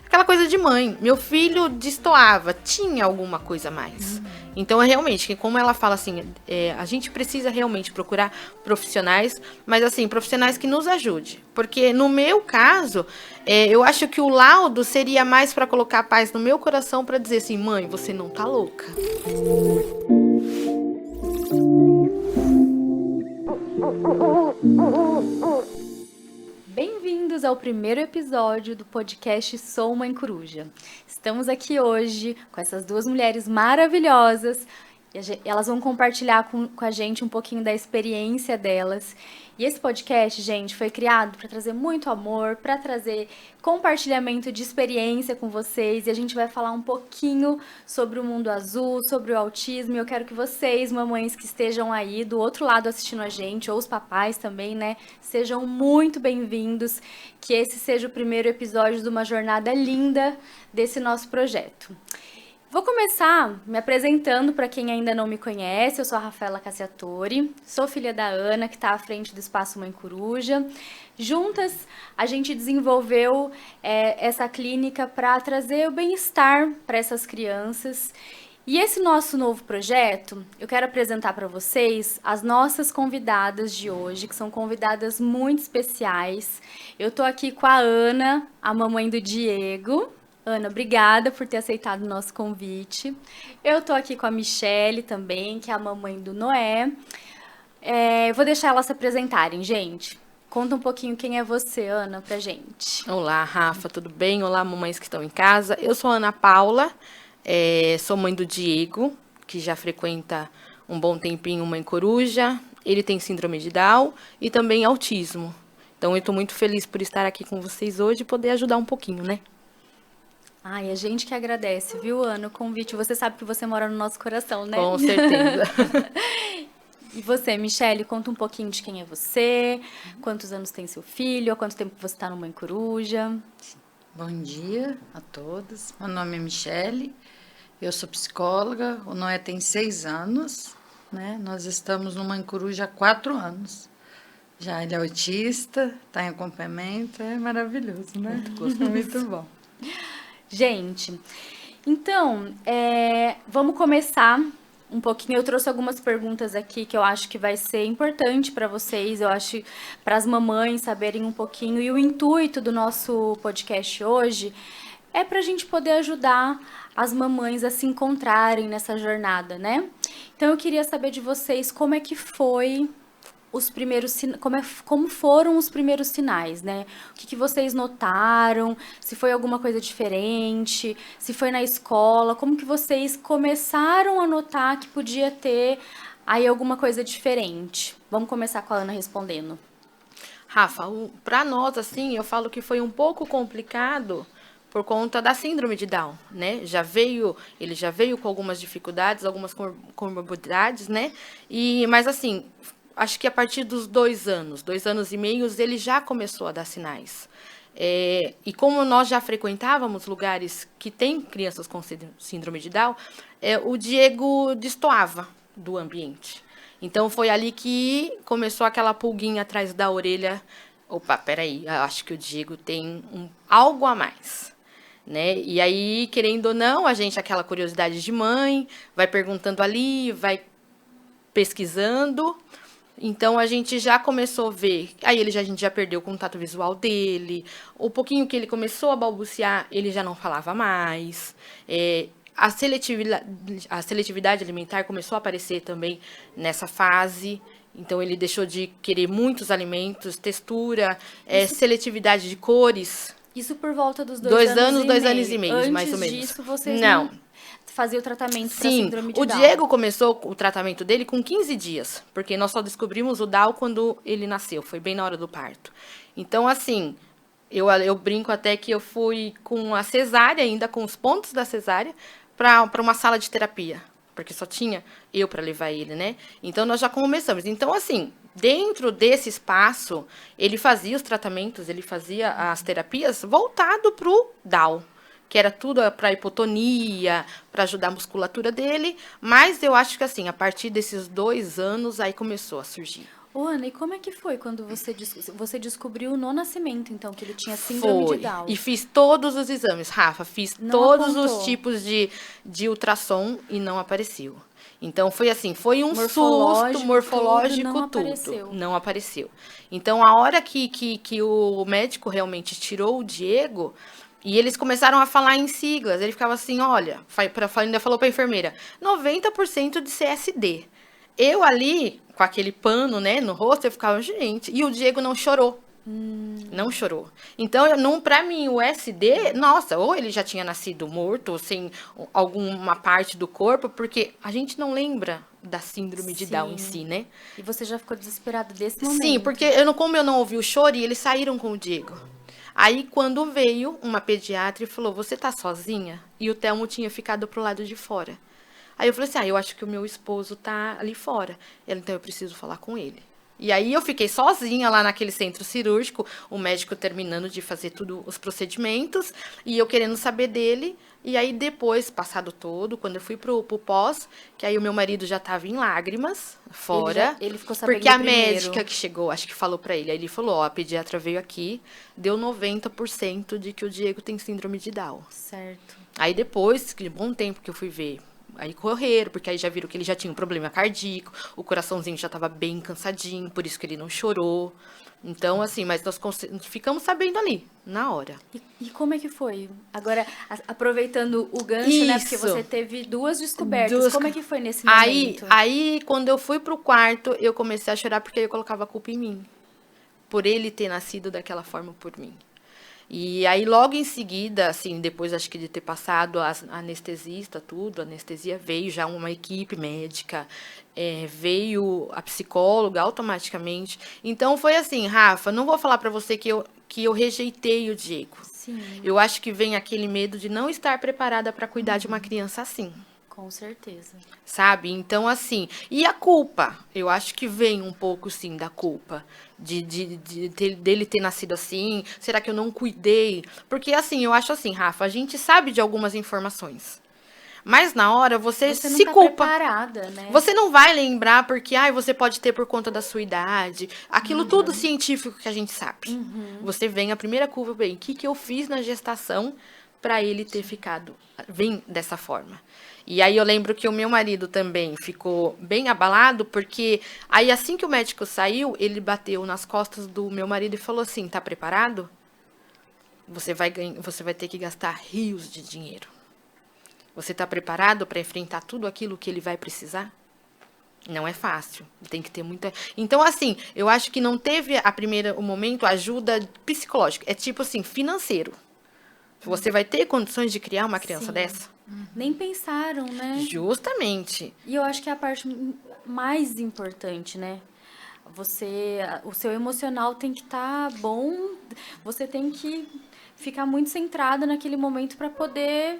Aquela coisa de mãe, meu filho destoava, tinha alguma coisa a mais. Então, é realmente, como ela fala assim, a gente precisa realmente procurar profissionais, mas assim, profissionais que nos ajude. Porque no meu caso, eu acho que o laudo seria mais para colocar paz no meu coração, para dizer assim, mãe, você não tá louca. Bem-vindos ao primeiro episódio do podcast Sou Mãe Coruja. Estamos aqui hoje com essas duas mulheres maravilhosas e elas vão compartilhar com a gente um pouquinho da experiência delas. E esse podcast, gente, foi criado para trazer muito amor, para trazer compartilhamento de experiência com vocês. E a gente vai falar um pouquinho sobre o mundo azul, sobre o autismo. E eu quero que vocês, mamães que estejam aí do outro lado assistindo a gente, ou os papais também, né, sejam muito bem-vindos. Que esse seja o primeiro episódio de uma jornada linda desse nosso projeto. Vou começar me apresentando para quem ainda não me conhece. Eu sou a Rafaela Cassiatori, sou filha da Ana, que está à frente do Espaço Mãe Coruja. Juntas, a gente desenvolveu essa clínica para trazer o bem-estar para essas crianças. E esse nosso novo projeto, eu quero apresentar para vocês as nossas convidadas de hoje, que são convidadas muito especiais. Eu tô aqui com a Ana, a mamãe do Diego. Ana, obrigada por ter aceitado o nosso convite. Eu tô aqui com a Michele também, que é a mamãe do Noé. Vou deixar elas se apresentarem, gente. Conta um pouquinho quem é você, Ana, pra gente. Olá, Rafa, tudo bem? Olá, mamães que estão em casa. Eu sou a Ana Paula, sou mãe do Diego, que já frequenta um bom tempinho Mãe Coruja. Ele tem síndrome de Down e também autismo. Então, eu estou muito feliz por estar aqui com vocês hoje e poder ajudar um pouquinho, né? Ai, a gente que agradece, viu, Ana, o convite. Você sabe que você mora no nosso coração, né? Com certeza. E você, Michele, conta um pouquinho de quem é você, quantos anos tem seu filho, há quanto tempo você está no Mãe Coruja. Bom dia a todos. Meu nome é Michele, eu sou psicóloga. O Noé tem 6 anos, né? Nós estamos no Mãe Coruja há 4 anos. Já ele é autista, está em acompanhamento, é maravilhoso, né? Muito gostoso. Muito bom. Gente, então, vamos começar um pouquinho. Eu trouxe algumas perguntas aqui que eu acho que vai ser importante para vocês, eu acho para as mamães saberem um pouquinho. E o intuito do nosso podcast hoje é para a gente poder ajudar as mamães a se encontrarem nessa jornada, né? Então, eu queria saber de vocês como é que foi os primeiros como foram os primeiros sinais, né? O que vocês notaram? Se foi alguma coisa diferente? Se foi na escola? Como que vocês começaram a notar que podia ter aí alguma coisa diferente? Vamos começar com a Ana respondendo. Rafa, para nós, assim, eu falo que foi um pouco complicado por conta da síndrome de Down, né? Ele já veio com algumas dificuldades, algumas comorbidades, né? Mas assim, acho que a partir dos 2 anos e meio, ele já começou a dar sinais. E como nós já frequentávamos lugares que tem crianças com síndrome de Down, o Diego destoava do ambiente. Então, foi ali que começou aquela pulguinha atrás da orelha. Opa, peraí, eu acho que o Diego tem algo a mais. Né? E aí, querendo ou não, a gente, aquela curiosidade de mãe, vai perguntando ali, vai pesquisando. Então, a gente já começou a ver, aí a gente já perdeu o contato visual dele, o pouquinho que ele começou a balbuciar, ele já não falava mais, a seletividade alimentar começou a aparecer também nessa fase, então ele deixou de querer muitos alimentos, textura, seletividade de cores. Isso por volta dos 2 anos e 2 meio. anos e meio, Antes mais ou menos. disso, vocês não faziam o tratamento para síndrome de Down. O Diego começou o tratamento dele com 15 dias, porque nós só descobrimos o Down quando ele nasceu, foi bem na hora do parto. Então, assim, eu brinco até que eu fui com a cesárea, ainda com os pontos da cesárea, para uma sala de terapia, porque só tinha eu para levar ele, né? Então, nós já começamos. Então, assim, dentro desse espaço, ele fazia os tratamentos, ele fazia as terapias voltado para o Down, que era tudo para hipotonia, para ajudar a musculatura dele, mas eu acho que assim, a partir desses 2 anos, aí começou a surgir. Ô, Ana, e como é que foi quando você descobriu no nascimento, então, que ele tinha síndrome de Down? E fiz todos os exames, Rafa. Fiz Não todos apontou. os tipos de ultrassom e não apareceu. Então, foi assim, foi um Morfológico, susto morfológico, tudo, não tudo. apareceu. Não apareceu. Então, a hora que o médico realmente tirou o Diego, e eles começaram a falar em siglas, ele ficava assim, olha, ainda falou pra enfermeira, 90% de CSD. Eu ali, com aquele pano, né, no rosto, eu ficava, gente, e o Diego não chorou. Não chorou. Então, não, pra mim, o SD, nossa, ou ele já tinha nascido morto, ou sem alguma parte do corpo, porque a gente não lembra da síndrome de Down em Sim. si, né? E você já ficou desesperado desse momento? Sim, porque como eu não ouvi o choro, e eles saíram com o Diego. Aí, quando veio uma pediatra e falou, você tá sozinha? E o Telmo tinha ficado pro lado de fora. Aí eu falei assim, eu acho que o meu esposo tá ali fora. Ela, então eu preciso falar com ele. E aí eu fiquei sozinha lá naquele centro cirúrgico, o médico terminando de fazer tudo os procedimentos, e eu querendo saber dele. E aí depois, passado todo, quando eu fui pro pós, que aí o meu marido já tava em lágrimas, fora. Ele ficou sabendo porque a primeiro. médica que chegou, acho que falou pra ele. Aí ele falou, a pediatra veio aqui, deu 90% de que o Diego tem síndrome de Down. Certo. Aí depois, de bom tempo que eu fui ver, aí correram, porque aí já viram que ele já tinha um problema cardíaco, o coraçãozinho já estava bem cansadinho, por isso que ele não chorou. Então, assim, mas nós ficamos sabendo ali, na hora. E como é que foi? Agora, aproveitando o gancho, né? Porque Isso. você teve duas descobertas. Como é que foi nesse Aí, momento? aí, quando eu fui pro quarto, eu comecei a chorar porque eu colocava a culpa em mim. Por ele ter nascido daquela forma por mim. E aí, logo em seguida, assim, depois acho que de ter passado a anestesista, tudo, a anestesia, veio já uma equipe médica, veio a psicóloga automaticamente. Então, foi assim, Rafa, não vou falar pra você que eu rejeitei o Diego. Sim, Eu acho que vem aquele medo de não estar preparada para cuidar de uma criança assim. com certeza. Sabe? Então, assim. E a culpa? Eu acho que vem um pouco, sim, da culpa. Dele ter nascido assim. Será que eu não cuidei? Porque, assim, eu acho assim, Rafa, a gente sabe de algumas informações. Mas na hora você Você não se tá culpa. preparada, né? Você não vai lembrar porque, você pode ter por conta da sua idade. Aquilo tudo científico que a gente sabe. Você vem, a primeira curva, bem, o que eu fiz na gestação para ele ter ficado, vem dessa forma. E aí eu lembro que o meu marido também ficou bem abalado, porque aí assim que o médico saiu, ele bateu nas costas do meu marido e falou assim, tá preparado? Você vai ter que gastar rios de dinheiro. Você está preparado para enfrentar tudo aquilo que ele vai precisar? Não é fácil. Tem que ter muita. Então, assim, eu acho que não teve o momento ajuda psicológica. É tipo assim, financeiro. Você vai ter condições de criar uma criança Sim. dessa? Nem pensaram, né? Justamente. E eu acho que é a parte mais importante, né? O seu emocional tem que estar bom, você tem que ficar muito centrada naquele momento para poder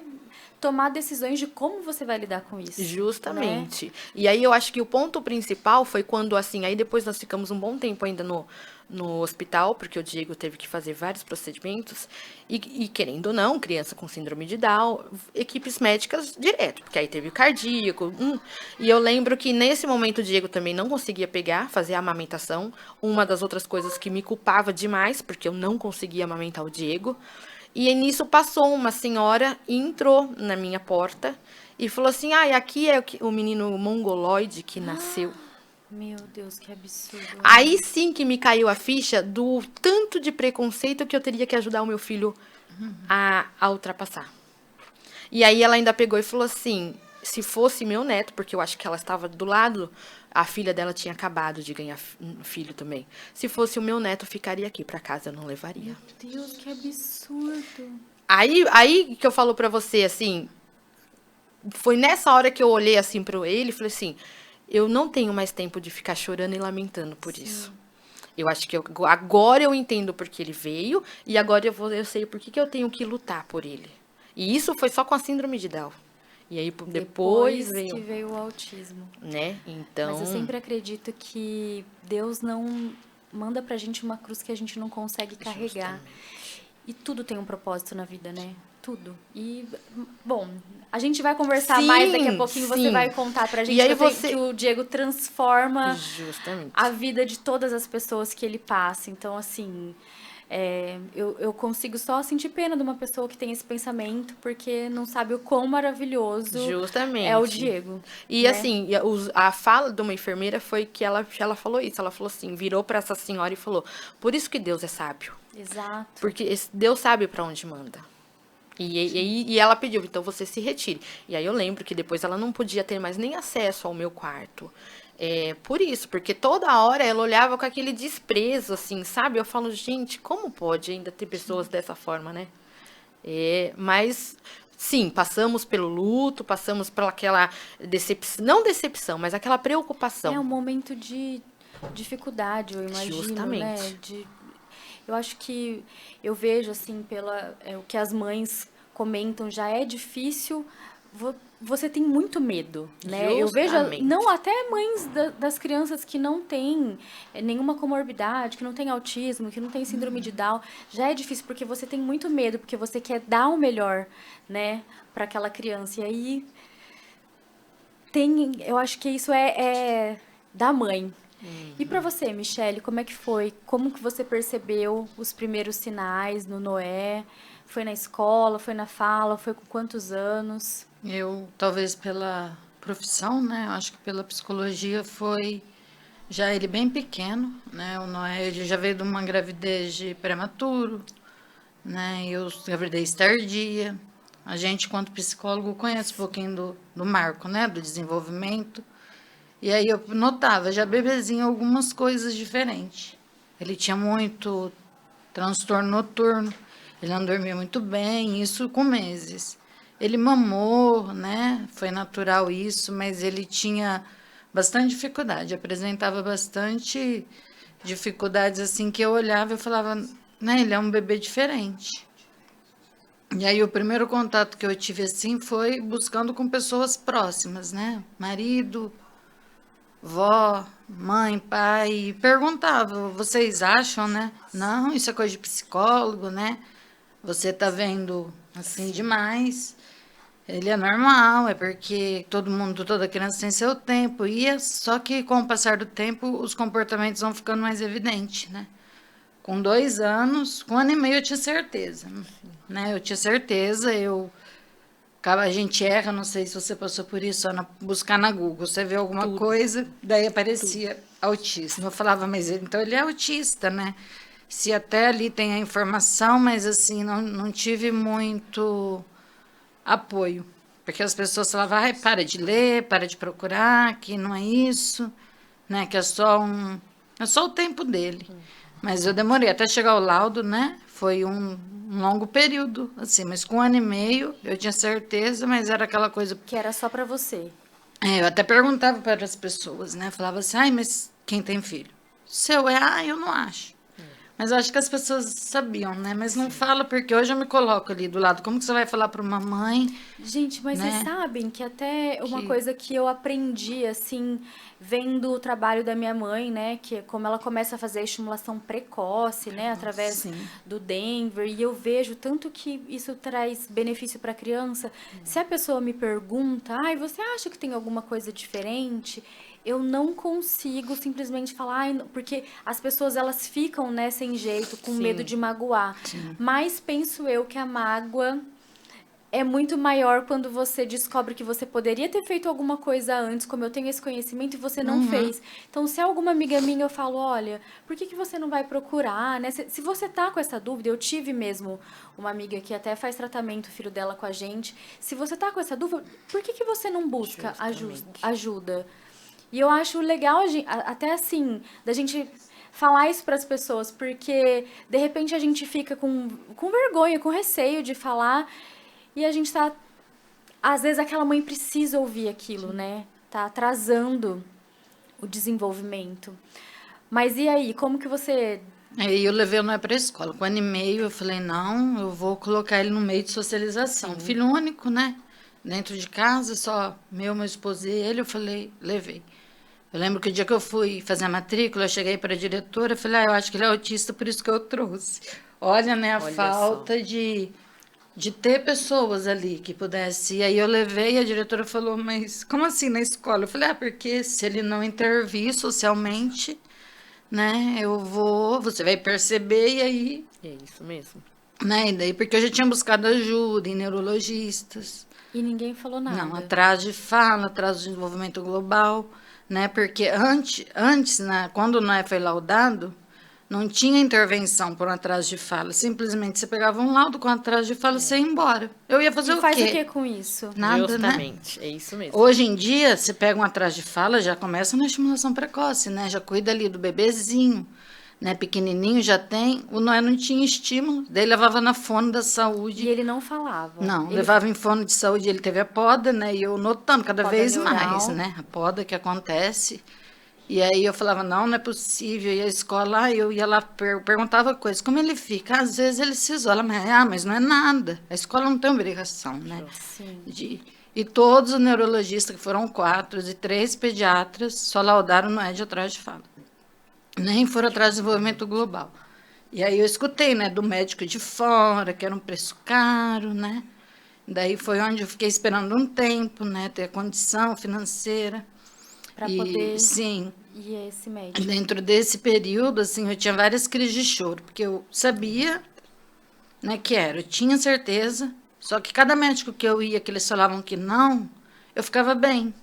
tomar decisões de como você vai lidar com isso. Justamente. Né? E aí eu acho que o ponto principal foi quando, assim, aí depois nós ficamos um bom tempo ainda no hospital, porque o Diego teve que fazer vários procedimentos, e querendo ou não, criança com síndrome de Down, equipes médicas direto, porque aí teve o cardíaco, e eu lembro que nesse momento o Diego também não conseguia fazer a amamentação, uma das outras coisas que me culpava demais, porque eu não conseguia amamentar o Diego, e nisso passou uma senhora e entrou na minha porta e falou assim, aqui é o menino mongoloide que nasceu. Meu Deus, que absurdo. Aí sim que me caiu a ficha do tanto de preconceito que eu teria que ajudar o meu filho a ultrapassar. E aí ela ainda pegou e falou assim, se fosse meu neto, porque eu acho que ela estava do lado, a filha dela tinha acabado de ganhar um filho também. Se fosse o meu neto, ficaria aqui, para casa eu não levaria. Meu Deus, que absurdo. Aí que eu falo pra você, assim, foi nessa hora que eu olhei assim para ele e falei assim, eu não tenho mais tempo de ficar chorando e lamentando por isso. Eu acho que agora eu entendo por que ele veio e agora eu sei por que eu tenho que lutar por ele. E isso foi só com a síndrome de Down. E aí depois veio, que veio o autismo. né? Então, Mas eu sempre acredito que Deus não manda pra gente uma cruz que a gente não consegue carregar. Justamente. E tudo tem um propósito na vida, né? Tudo. E, bom, a gente vai conversar Sim, mais daqui a pouquinho. Você sim. vai contar pra gente E aí que, você- que o Diego transforma Justamente. a vida de todas as pessoas que ele passa. Então, assim, eu consigo só sentir pena de uma pessoa que tem esse pensamento, porque não sabe o quão maravilhoso Justamente. é o Diego. E né? assim, a fala de uma enfermeira foi que ela falou isso. Ela falou assim, virou para essa senhora e falou: por isso que Deus é sábio. Exato. Porque Deus sabe para onde manda. E ela pediu, então você se retire. E aí eu lembro que depois ela não podia ter mais nem acesso ao meu quarto. Por isso, porque toda hora ela olhava com aquele desprezo, assim, sabe? Eu falo, gente, como pode ainda ter pessoas dessa forma, né? Mas, sim, passamos pelo luto, passamos por aquela decepção, não decepção, mas aquela preocupação. É um momento de dificuldade, eu imagino, Justamente. né? Eu acho que eu vejo, assim, o que as mães comentam, já é difícil, você tem muito medo, né? Eu vejo, Justamente. não até mães das crianças que não têm nenhuma comorbidade, que não têm autismo, que não têm síndrome de Down, já é difícil porque você tem muito medo, porque você quer dar o melhor, né, para aquela criança. E aí eu acho que isso é da mãe. E para você, Michele, como é que foi? Como que você percebeu os primeiros sinais no Noé? Foi na escola, foi na fala, foi com quantos anos? Eu, talvez pela profissão, né? Eu acho que pela psicologia foi já ele bem pequeno, né? O Noé, ele já veio de uma gravidez de prematuro, né? Eu gravidez tardia. A gente, quanto psicólogo, conhece um pouquinho do marco, né? Do desenvolvimento. E aí eu notava, já bebezinho, algumas coisas diferentes. Ele tinha muito transtorno noturno, ele não dormia muito bem, isso com meses. Ele mamou, né? Foi natural isso, mas ele tinha bastante dificuldade, apresentava bastante dificuldades assim que eu olhava e falava, né, ele é um bebê diferente. E aí o primeiro contato que eu tive assim foi buscando com pessoas próximas, né? Marido, vó, mãe, pai, e perguntava, vocês acham, né? Não, isso é coisa de psicólogo, né? Você tá vendo assim demais. Ele é normal, é porque todo mundo, toda criança tem seu tempo. Só que com o passar do tempo, os comportamentos vão ficando mais evidentes, né? Com 2 anos, com 1 ano e meio eu tinha certeza, né? Eu tinha certeza, a gente erra, não sei se você passou por isso, só buscar na Google, você vê alguma Tudo. coisa, daí aparecia autismo. Eu falava, mas então ele é autista, né? Se até ali tem a informação, mas assim, não tive muito apoio. Porque as pessoas falavam, ai, para de ler, para de procurar, que não é isso, né? Que é só o tempo dele. Mas eu demorei até chegar ao laudo, né? Foi um longo período, assim, mas com 1 ano e meio eu tinha certeza, mas era aquela coisa. Que era só pra você. Eu até perguntava para as pessoas, né? Falava assim, ai, mas quem tem filho? Seu eu não acho. Mas eu acho que as pessoas sabiam, né? Mas não fala porque hoje eu me coloco ali do lado. Como que você vai falar para uma mãe? Gente, mas Né? vocês sabem que até uma Que- coisa que eu aprendi, assim, vendo o trabalho da minha mãe, né? Que é como ela começa a fazer a estimulação precoce, né? Através Sim. do Denver. E eu vejo tanto que isso traz benefício para a criança. Se a pessoa me pergunta, ai, você acha que tem alguma coisa diferente? Eu não consigo simplesmente falar, ai, porque as pessoas elas ficam, né, sem jeito, com Sim. medo de magoar. Mas penso eu que a mágoa é muito maior quando você descobre que você poderia ter feito alguma coisa antes, como eu tenho esse conhecimento, e você não fez. Então, se é alguma amiga minha, eu falo, olha, por que você não vai procurar, né? Se você tá com essa dúvida, eu tive mesmo uma amiga que até faz tratamento, o filho dela com a gente. Se você tá com essa dúvida, por que você não busca ajuda? E eu acho legal, até assim, da gente falar isso para as pessoas, porque de repente a gente fica com vergonha, com receio de falar, e a gente tá. Às vezes aquela mãe precisa ouvir aquilo, né? Tá atrasando o desenvolvimento. Mas e aí, como que você. Aí eu levei o Noé para a escola. Com 1 ano e meio, eu falei, não, eu vou colocar ele no meio de socialização. Filho único, né? Dentro de casa, só meu esposo e ele, eu falei, levei. Eu lembro que o dia que eu fui fazer a matrícula, eu cheguei para a diretora e falei, eu acho que ele é autista, por isso que eu trouxe. Olha, né, a Olha falta de ter pessoas ali que pudesse. E aí eu levei e a diretora falou, mas como assim na escola? Eu falei, porque se ele não intervir socialmente, né, você vai perceber e aí, É isso mesmo. né, e daí porque eu já tinha buscado ajuda em neurologistas. E ninguém falou nada. Não, atraso de fala, atraso de desenvolvimento global, né? Porque antes, né, quando o Noé foi laudado, não tinha intervenção por um atraso de fala. Simplesmente você pegava um laudo com atraso de fala e você ia embora. Eu ia fazer E o faz quê? o que com isso? Nada, né? Justamente, é isso mesmo. Hoje em dia, você pega um atraso de fala, já começa na estimulação precoce, né? Já cuida ali do bebezinho, né? Pequenininho já tem. O Noé não tinha estímulo, daí levava na fono da saúde. E ele não falava. Não, Ele levava em fono de saúde, ele teve a poda, né? E eu notando cada Poda vez neural. mais, né? A poda que acontece. E aí eu falava, não é possível. E a escola, eu ia lá, perguntava coisas. Como ele fica? Às vezes ele se isola, mas não é nada. A escola não tem obrigação, né? Sim. E todos os neurologistas, que foram 4, e 3 pediatras, só laudaram no de atrás de fala. Nem foram atrás do desenvolvimento global. E aí eu escutei, né, do médico de fora, que era um preço caro, né? Daí foi onde eu fiquei esperando um tempo, né, ter a condição financeira. Para poder sim, ir a esse médico. dentro desse período, assim, eu tinha várias crises de choro, porque eu sabia, né, eu tinha certeza, só que cada médico que eu ia, que eles falavam que não, eu ficava bem,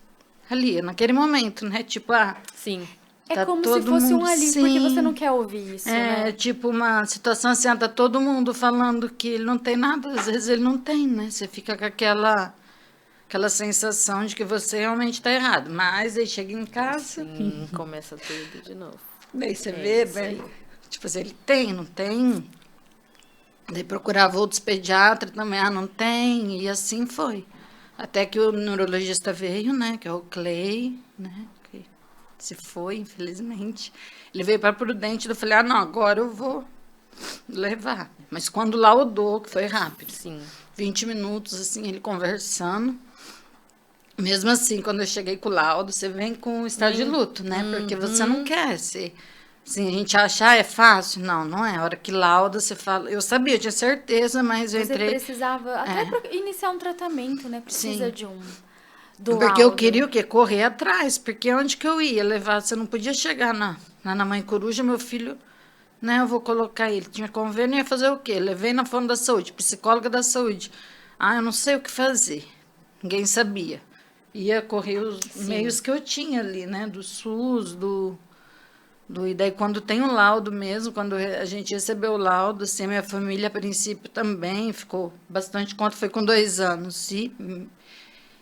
ali, naquele momento, né, tipo, Sim. É tá como se todo fosse um mundo, alívio, porque você sim. não quer ouvir isso, É, né? tipo uma situação assim, tá todo mundo falando que ele não tem nada, às vezes ele não tem, né, você fica com aquela sensação de que você realmente está errado, mas aí chega em casa... Começa tudo de novo. Daí você É vê, isso aí. tipo assim, ele tem, não tem. Daí procurava outros pediatras também, não tem, e assim foi. Até que o neurologista veio, né, que é o Clay, né, que se foi, infelizmente. Ele veio para Prudente, eu falei, não, agora eu vou levar. Mas quando laudou, que foi rápido. Sim. 20 minutos, assim, ele conversando. Mesmo assim, quando eu cheguei com o laudo, você vem com o estado de luto, né? Porque você não quer ser. Assim, a gente acha, é fácil. Não, não é. A hora que lauda, você fala. Eu sabia, eu tinha certeza, mas eu Você entrei. precisava até pra iniciar um tratamento, né? Precisa Sim. de do Porque eu laudo. queria o quê? Correr atrás. Porque onde que eu ia levar? Você não podia chegar na Mãe Coruja, meu filho, né? Eu vou colocar ele. Tinha convênio, ia fazer o quê? Levei na Fono da Saúde, psicóloga da saúde. Eu não sei o que fazer. Ninguém sabia. Ia correr os meios que eu tinha ali, né? Do SUS, e daí quando tem o laudo mesmo, quando a gente recebeu o laudo, assim, a minha família, a princípio, também ficou bastante conta, foi com 2 anos e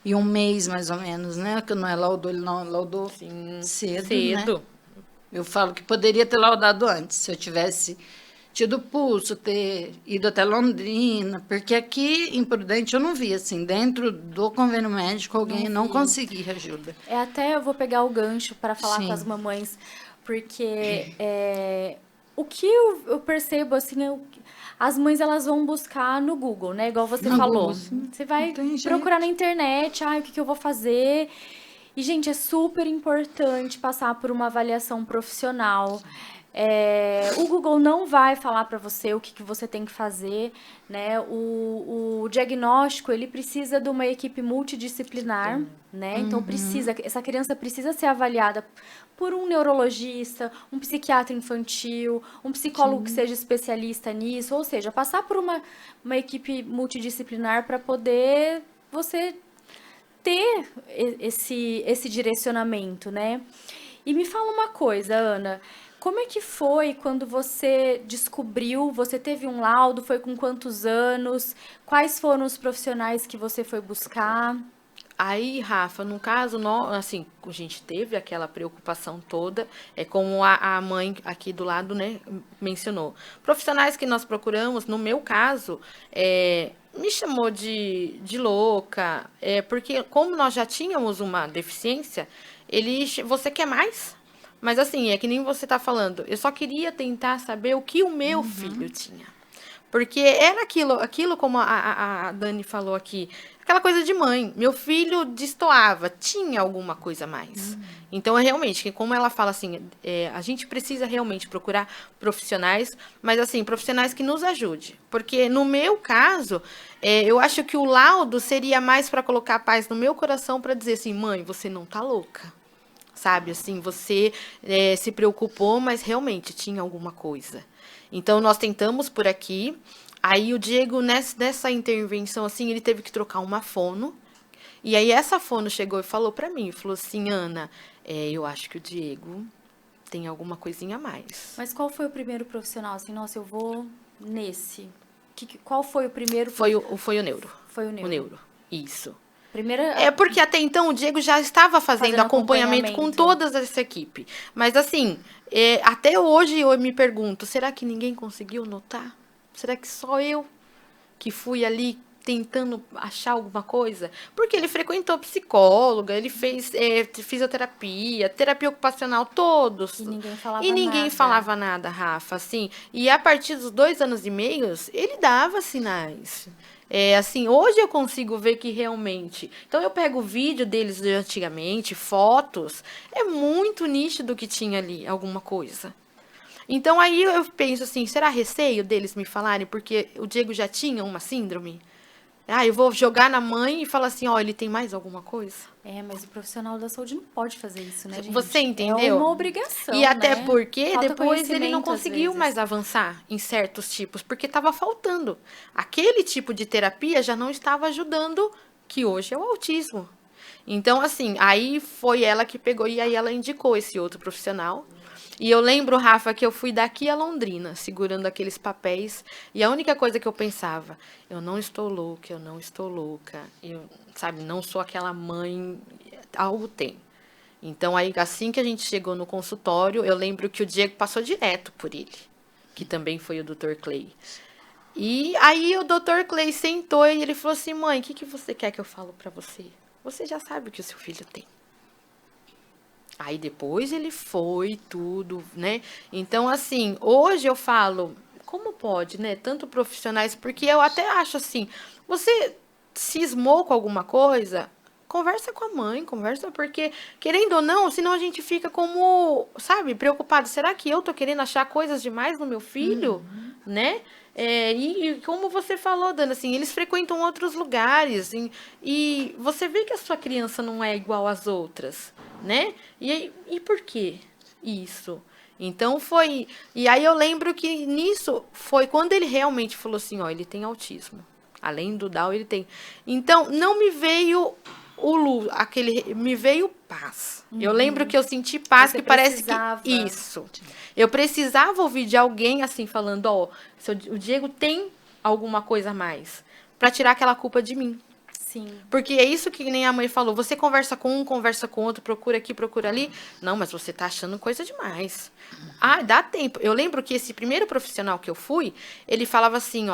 1 mês, mais ou menos, né? Que não é laudou, ele não laudou cedo, né? Eu falo que poderia ter laudado antes, se eu tivesse tido pulso, ter ido até Londrina, porque aqui em Prudente eu não vi, assim, dentro do convênio médico, alguém não conseguia ajuda. Até eu vou pegar o gancho para falar Sim. com as mamães, porque o que eu percebo, assim, as mães, elas vão buscar no Google, né? Igual você No falou. Google, sim. Você vai Não tem jeito. procurar na internet, o que eu vou fazer... E, gente, é super importante passar por uma avaliação profissional. O Google não vai falar para você o que você tem que fazer, né? O diagnóstico, ele precisa de uma equipe multidisciplinar, né? Então, essa criança precisa ser avaliada por um neurologista, um psiquiatra infantil, um psicólogo que seja especialista nisso, ou seja, passar por uma equipe multidisciplinar para poder você ter esse direcionamento, né? E me fala uma coisa, Ana, como é que foi quando você descobriu, você teve um laudo, foi com quantos anos? Quais foram os profissionais que você foi buscar? Aí, Rafa, no caso, assim, a gente teve aquela preocupação toda, como a mãe aqui do lado, né, mencionou. Profissionais que nós procuramos, no meu caso, me chamou de louca, porque como nós já tínhamos uma deficiência, você quer mais? Mas assim, é que nem você está falando, eu só queria tentar saber o que o meu filho tinha. Porque era aquilo como a Dani falou aqui, aquela coisa de mãe. Meu filho destoava, tinha alguma coisa a mais. Então, realmente, como ela fala assim, a gente precisa realmente procurar profissionais, mas assim, profissionais que nos ajude. Porque no meu caso, eu acho que o laudo seria mais para colocar paz no meu coração para dizer assim, mãe, você não tá louca. Sabe, assim, você se preocupou, mas realmente tinha alguma coisa. Então, nós tentamos por aqui. Aí, o Diego, nessa intervenção, assim, ele teve que trocar uma fono. E aí, essa fono chegou e falou pra mim, falou assim, Ana, eu acho que o Diego tem alguma coisinha a mais. Mas qual foi o primeiro profissional? Assim, nossa, eu vou nesse. Qual foi o primeiro? Foi o neuro. Foi o neuro. O neuro, isso. Primeira... Porque até então o Diego já estava fazendo acompanhamento com acompanhamento. toda essa equipe. Mas assim, até hoje eu me pergunto, será que ninguém conseguiu notar? Será que só eu que fui ali tentando achar alguma coisa? Porque ele frequentou psicóloga, ele fez fisioterapia, terapia ocupacional, todos. E ninguém falava E ninguém nada. falava nada, Rafa, assim. E a partir dos 2 anos e meio, ele dava sinais. Assim, hoje eu consigo ver que realmente... Então, eu pego o vídeo deles de antigamente, fotos, é muito nítido que tinha ali alguma coisa. Então, aí eu penso assim, será receio deles me falarem porque o Diego já tinha uma síndrome? Eu vou jogar na mãe e falar assim, ele tem mais alguma coisa? Mas o profissional da saúde não pode fazer isso, né, gente? Você entendeu? É uma obrigação, E até né? porque Falta depois ele não conhecimento, às conseguiu vezes. mais avançar em certos tipos, porque estava faltando. Aquele tipo de terapia já não estava ajudando, que hoje é o autismo. Então, assim, aí foi ela que pegou e aí ela indicou esse outro profissional. E eu lembro, Rafa, que eu fui daqui a Londrina, segurando aqueles papéis, e a única coisa que eu pensava, eu não estou louca, eu, sabe, não sou aquela mãe, algo tem. Então, aí, assim que a gente chegou no consultório, eu lembro que o Diego passou direto por ele, que também foi o Dr. Clay. E aí o Dr. Clay sentou e ele falou assim, mãe, o que você quer que eu falo pra você? Você já sabe o que o seu filho tem. Aí depois ele foi tudo, né? Então, assim, hoje eu falo, como pode, né? Tanto profissionais, porque eu até acho assim, você cismou com alguma coisa, conversa com a mãe, conversa, porque, querendo ou não, senão a gente fica como, sabe, preocupado. Será que eu tô querendo achar coisas demais no meu filho? Né? E como você falou, Dana, assim, eles frequentam outros lugares e você vê que a sua criança não é igual às outras, né? E por quê isso? Então foi... E aí eu lembro que nisso foi quando ele realmente falou assim, ele tem autismo. Além do Down, ele tem. Então, não me veio me veio paz. Eu lembro que eu senti paz, Você que parece precisava. que isso. Eu precisava ouvir de alguém assim falando, o Diego tem alguma coisa a mais, para tirar aquela culpa de mim. Sim. Porque é isso que nem a mãe falou, você conversa com um, conversa com outro, procura aqui, procura ali. Não, mas você tá achando coisa demais. Dá tempo. Eu lembro que esse primeiro profissional que eu fui, ele falava assim,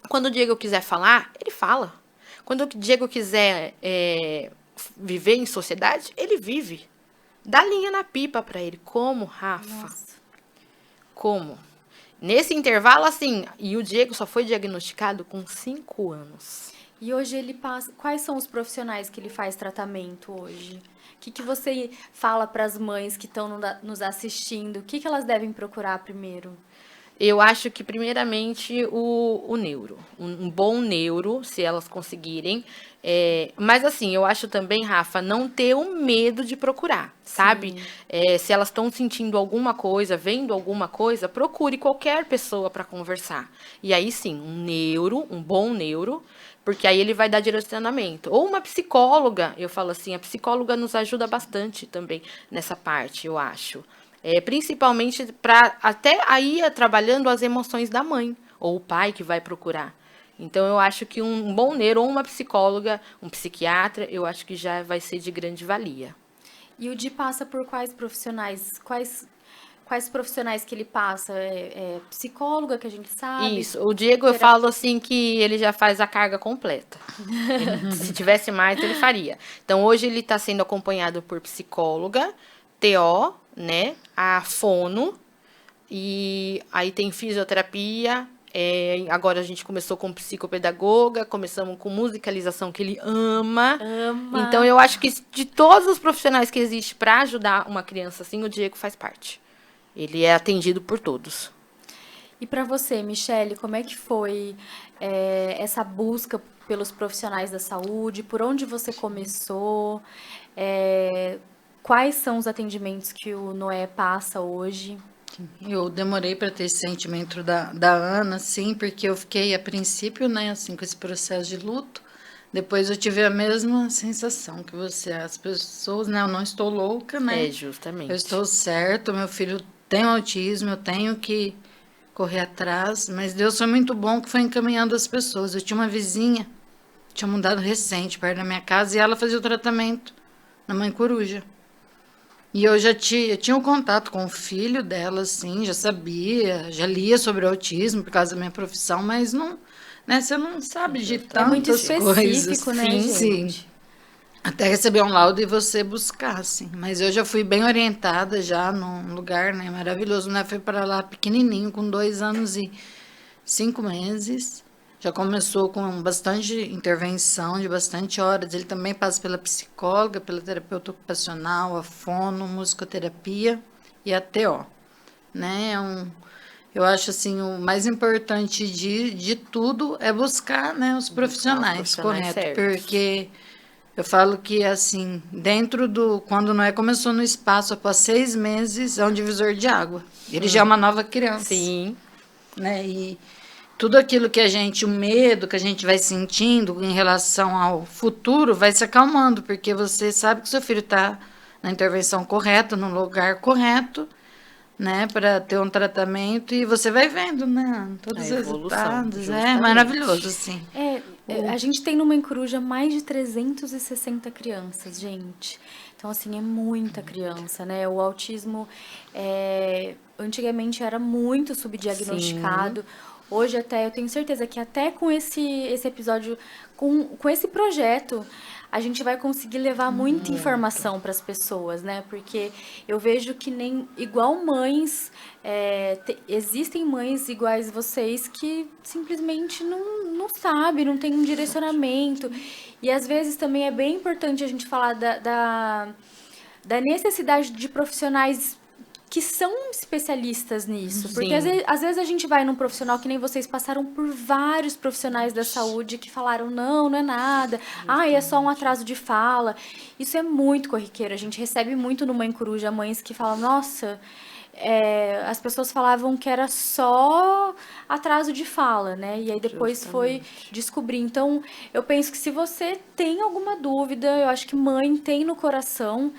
quando o Diego quiser falar, ele fala. Quando o Diego quiser viver em sociedade, ele vive. Dá linha na pipa pra ele. Como, Rafa? Nossa. Como? Nesse intervalo, assim, e o Diego só foi diagnosticado com 5 anos. E hoje ele passa... Quais são os profissionais que ele faz tratamento hoje? O que você fala para as mães que estão nos assistindo? O que elas devem procurar primeiro? Eu acho que, primeiramente, o neuro. Um bom neuro, se elas conseguirem. Mas, assim, eu acho também, Rafa, não ter o medo de procurar, sabe? Se elas estão sentindo alguma coisa, vendo alguma coisa, procure qualquer pessoa para conversar. E aí, sim, um bom neuro, porque aí ele vai dar direcionamento. Ou uma psicóloga, eu falo assim, a psicóloga nos ajuda bastante também nessa parte, eu acho. Principalmente para até aí trabalhando as emoções da mãe ou o pai que vai procurar. Então, eu acho que um bom neuro ou uma psicóloga, um psiquiatra, eu acho que já vai ser de grande valia. E o Di passa por quais profissionais? Quais profissionais que ele passa? Psicóloga, que a gente sabe? Isso. O Diego, eu falo assim que ele já faz a carga completa. Se tivesse mais, ele faria. Então, hoje ele está sendo acompanhado por psicóloga, TO, né? A fono, e aí tem fisioterapia, Agora a gente começou com psicopedagoga, começamos com musicalização, que ele ama. Então, eu acho que de todos os profissionais que existem para ajudar uma criança assim, o Diego faz parte. Ele é atendido por todos. E para você, Michele, como é que foi essa busca pelos profissionais da saúde? Por onde você começou? Quais são os atendimentos que o Noé passa hoje? Eu demorei para ter esse sentimento da Ana, assim, porque eu fiquei, a princípio, né, assim, com esse processo de luto. Depois eu tive a mesma sensação que você. As pessoas, né, eu não estou louca, né? Justamente. Eu estou certo, meu filho tem autismo, eu tenho que correr atrás. Mas Deus foi muito bom que foi encaminhando as pessoas. Eu tinha uma vizinha, tinha mudado recente, perto da minha casa, e ela fazia o tratamento na Mãe Coruja. E eu tinha um contato com o filho dela, assim, já sabia, já lia sobre o autismo por causa da minha profissão, mas não, né, você não sabe de tantas muito específico, coisas. né, Sim. gente? Até receber um laudo e você buscar, assim. Mas eu já fui bem orientada já num lugar, né, maravilhoso, né? Fui para lá pequenininho, com 2 anos e 5 meses. Já começou com bastante intervenção, de bastante horas. Ele também passa pela psicóloga, pela terapeuta ocupacional, a fono, musicoterapia e a TO. Né? Eu acho assim, o mais importante de tudo é buscar, né, os profissionais, correto? certos. Porque eu falo que, assim, quando Noé começou no espaço, após 6 meses, é um divisor de água. Ele já é uma nova criança. Sim. Né? E tudo aquilo o medo que a gente vai sentindo em relação ao futuro vai se acalmando, porque você sabe que seu filho está na intervenção correta, no lugar correto, né, para ter um tratamento, e você vai vendo, né, todos os resultados. Justamente. É maravilhoso, assim. A gente tem no Mãe Coruja mais de 360 crianças, gente. Então, assim, é muita criança, né? O autismo, antigamente, era muito subdiagnosticado. Sim. Hoje, até, eu tenho certeza que até com esse episódio, com esse projeto, a gente vai conseguir levar muita informação para as pessoas, né? Porque eu vejo que igual mães, existem mães iguais vocês que simplesmente não sabem, não tem um direcionamento. E às vezes também é bem importante a gente falar da necessidade de profissionais que são especialistas nisso. Sim. Porque às vezes a gente vai num profissional que nem vocês passaram por vários profissionais da saúde que falaram, não é nada. É só um atraso de fala. Isso é muito corriqueiro. A gente recebe muito no Mãe Coruja mães que falam, nossa, as pessoas falavam que era só atraso de fala, né? E aí depois foi descobrir. Então, eu penso que se você tem alguma dúvida, eu acho que mãe tem no coração,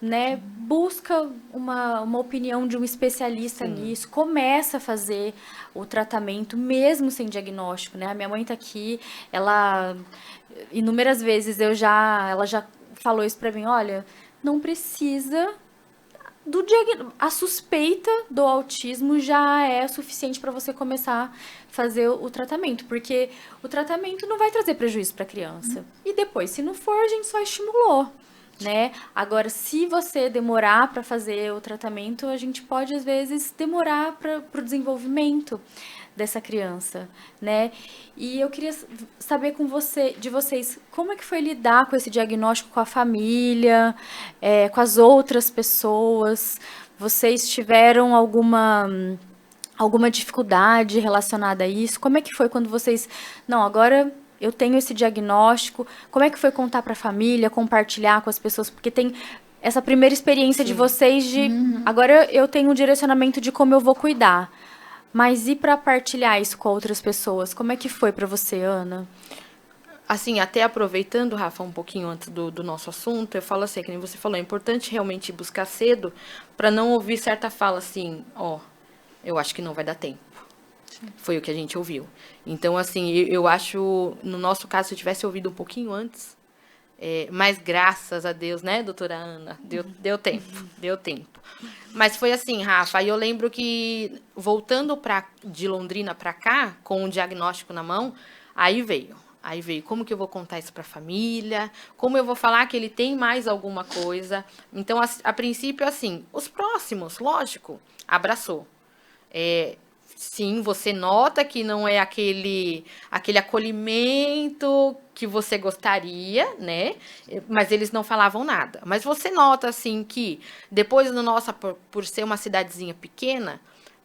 né, busca uma opinião de um especialista nisso, começa a fazer o tratamento mesmo sem diagnóstico, né? A minha mãe tá aqui, ela inúmeras vezes ela já falou isso para mim, olha, não precisa a suspeita do autismo já é suficiente para você começar a fazer o tratamento, porque o tratamento não vai trazer prejuízo para a criança. E depois, se não for, a gente só estimulou. Né? Agora, se você demorar para fazer o tratamento, a gente pode, às vezes, demorar para o desenvolvimento dessa criança, né? E eu queria saber de vocês, como é que foi lidar com esse diagnóstico com a família, com as outras pessoas? Vocês tiveram alguma dificuldade relacionada a isso? Como é que foi quando vocês... Não, agora... eu tenho esse diagnóstico, como é que foi contar para a família, compartilhar com as pessoas, porque tem essa primeira experiência de vocês de, agora eu tenho um direcionamento de como eu vou cuidar, mas e para partilhar isso com outras pessoas, como é que foi para você, Ana? Assim, até aproveitando, Rafa, um pouquinho antes do nosso assunto, eu falo assim, que nem você falou, é importante realmente buscar cedo para não ouvir certa fala assim, eu acho que não vai dar tempo. Foi o que a gente ouviu. Então, assim, eu acho, no nosso caso, se eu tivesse ouvido um pouquinho antes, mas graças a Deus, né, doutora Ana, deu tempo. Mas foi assim, Rafa, aí eu lembro que, voltando de Londrina para cá, com um diagnóstico na mão, aí veio, como que eu vou contar isso para a família, como eu vou falar que ele tem mais alguma coisa. Então, a princípio, assim, os próximos, lógico, abraçou. Sim, você nota que não é aquele acolhimento que você gostaria, né? Mas eles não falavam nada. Mas você nota, assim, que depois no nossa, por ser uma cidadezinha pequena,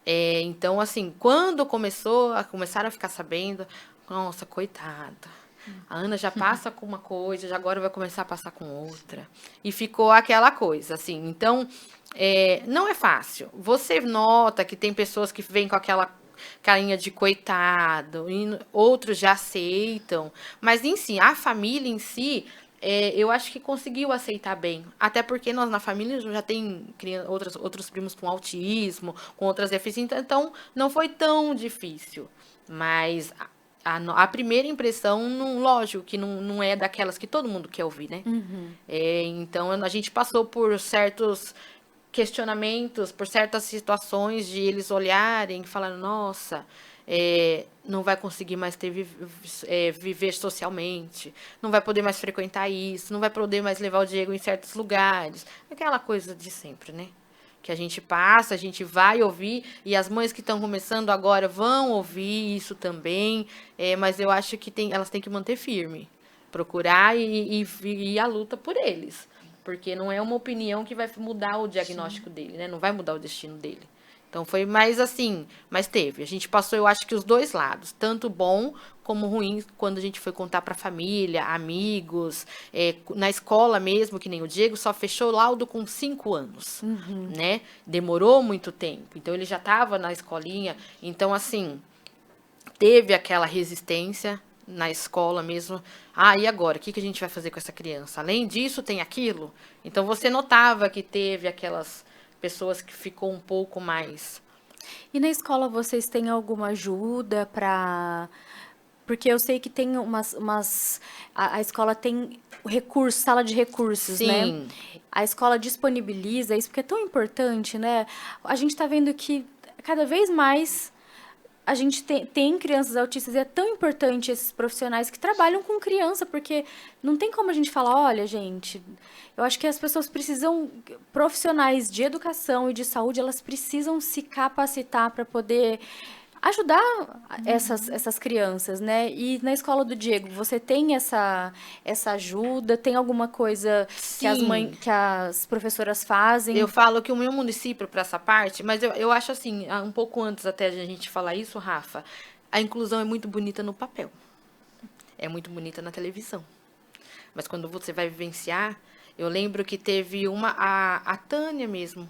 então, assim, quando começaram a ficar sabendo, nossa, coitada. A Ana já passa com uma coisa, já agora vai começar a passar com outra. E ficou aquela coisa, assim. Então, não é fácil. Você nota que tem pessoas que vêm com aquela carinha de coitado, e outros já aceitam. Mas, em si, a família em si, eu acho que conseguiu aceitar bem. Até porque nós na família já tem outros primos com autismo, com outras deficiências, então não foi tão difícil. Mas a primeira impressão, lógico, que não é daquelas que todo mundo quer ouvir, né? Então, a gente passou por certos questionamentos, por certas situações de eles olharem e falarem, nossa, não vai conseguir mais viver socialmente, não vai poder mais frequentar isso, não vai poder mais levar o Diego em certos lugares. Aquela coisa de sempre, né? Que a gente passa, a gente vai ouvir, e as mães que estão começando agora vão ouvir isso também, mas eu acho que elas têm que manter firme, procurar e a luta por eles, porque não é uma opinião que vai mudar o diagnóstico dele, né? Não vai mudar o destino dele. Então foi mais assim, mas teve. A gente passou, eu acho que os dois lados, tanto bom como ruim, quando a gente foi contar para a família, amigos, na escola mesmo, que nem o Diego, só fechou laudo com 5 anos, né? Demorou muito tempo. Então ele já estava na escolinha. Então, assim, teve aquela resistência na escola mesmo. E agora? O que a gente vai fazer com essa criança? Além disso, tem aquilo? Então você notava que teve aquelas pessoas que ficou um pouco mais. E na escola vocês têm alguma ajuda para... Porque eu sei que tem a escola tem recurso, sala de recursos, Sim. né? A escola disponibiliza isso, porque é tão importante, né? A gente está vendo que cada vez mais a gente tem crianças autistas e é tão importante esses profissionais que trabalham com criança, porque não tem como a gente falar, olha, gente, eu acho que as pessoas precisam, profissionais de educação e de saúde, elas precisam se capacitar para poder ajudar essas crianças, né? E na escola do Diego, você tem essa ajuda? Tem alguma coisa que as professoras fazem? Eu falo que o meu município, para essa parte, mas eu acho assim, um pouco antes até de a gente falar isso, Rafa, a inclusão é muito bonita no papel. É muito bonita na televisão. Mas quando você vai vivenciar, eu lembro que teve a Tânia mesmo,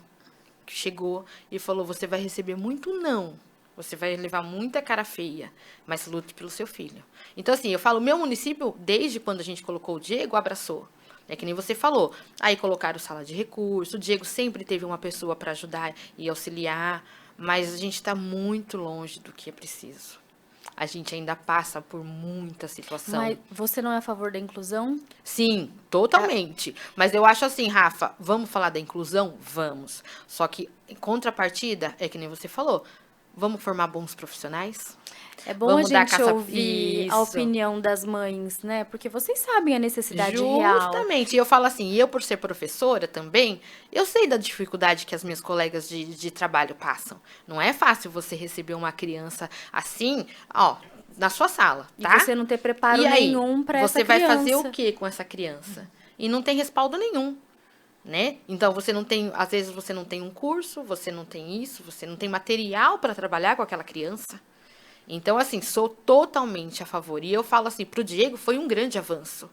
que chegou e falou, você vai receber muito não. Você vai levar muita cara feia, mas lute pelo seu filho. Então, assim, eu falo, meu município, desde quando a gente colocou o Diego, abraçou. É que nem você falou. Aí colocaram sala de recurso, o Diego sempre teve uma pessoa para ajudar e auxiliar, mas a gente está muito longe do que é preciso. A gente ainda passa por muita situação. Mas você não é a favor da inclusão? Sim, totalmente. Mas eu acho assim, Rafa, vamos falar da inclusão? Vamos. Só que, em contrapartida, é que nem você falou, vamos formar bons profissionais? É bom vamos a gente ouvir a opinião das mães, né? Porque vocês sabem a necessidade real. Justamente. E eu falo assim, eu por ser professora também, eu sei da dificuldade que as minhas colegas de trabalho passam. Não é fácil você receber uma criança assim, na sua sala, tá? E você não ter preparo nenhum para essa criança. Você vai fazer o que com essa criança? E não tem respaldo nenhum. Né? Então, às vezes você não tem um curso, você não tem isso, você não tem material para trabalhar com aquela criança. Então, assim, sou totalmente a favor. E eu falo assim, pro Diego foi um grande avanço.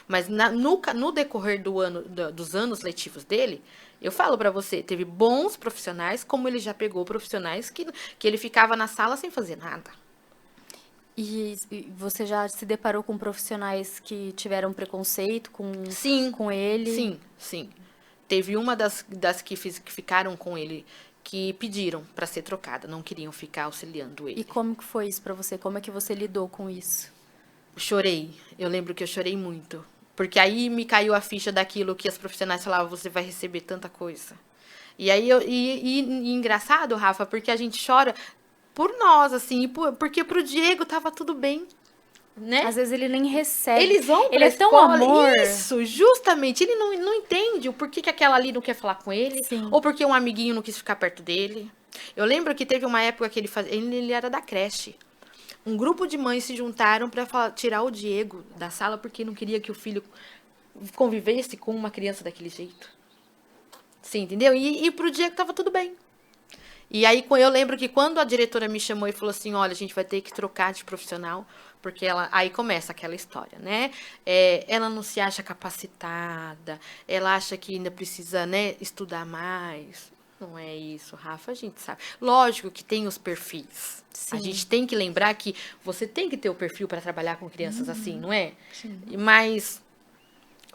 Mas no decorrer dos anos letivos dele, eu falo para você, teve bons profissionais, como ele já pegou profissionais que ele ficava na sala sem fazer nada. E você já se deparou com profissionais que tiveram preconceito com ele? Sim, sim. Teve uma das que ficaram com ele que pediram para ser trocada, não queriam ficar auxiliando ele. E como que foi isso para você? Como é que você lidou com isso? Chorei. Eu lembro que eu chorei muito. Porque aí me caiu a ficha daquilo que as profissionais falavam, você vai receber tanta coisa. E aí, engraçado, Rafa, porque a gente chora por nós, assim, porque pro Diego tava tudo bem. Né? Às vezes ele nem recebe. Eles vão pra ele escola, é tão amor. Isso, justamente. Ele não entende o porquê que aquela ali não quer falar com ele. Sim. Ou porque um amiguinho não quis ficar perto dele. Eu lembro que teve uma época que ele era da creche. Um grupo de mães se juntaram para tirar o Diego da sala porque não queria que o filho convivesse com uma criança daquele jeito. Você entendeu? E pro Diego tava tudo bem. E aí eu lembro que quando a diretora me chamou e falou assim, olha, a gente vai ter que trocar de profissional, porque aí começa aquela história, né? Ela não se acha capacitada, ela acha que ainda precisa, né, estudar mais. Não é isso, Rafa, a gente sabe. Lógico que tem os perfis. Sim. A gente tem que lembrar que você tem que ter o perfil para trabalhar com crianças assim, não é? Sim. Mas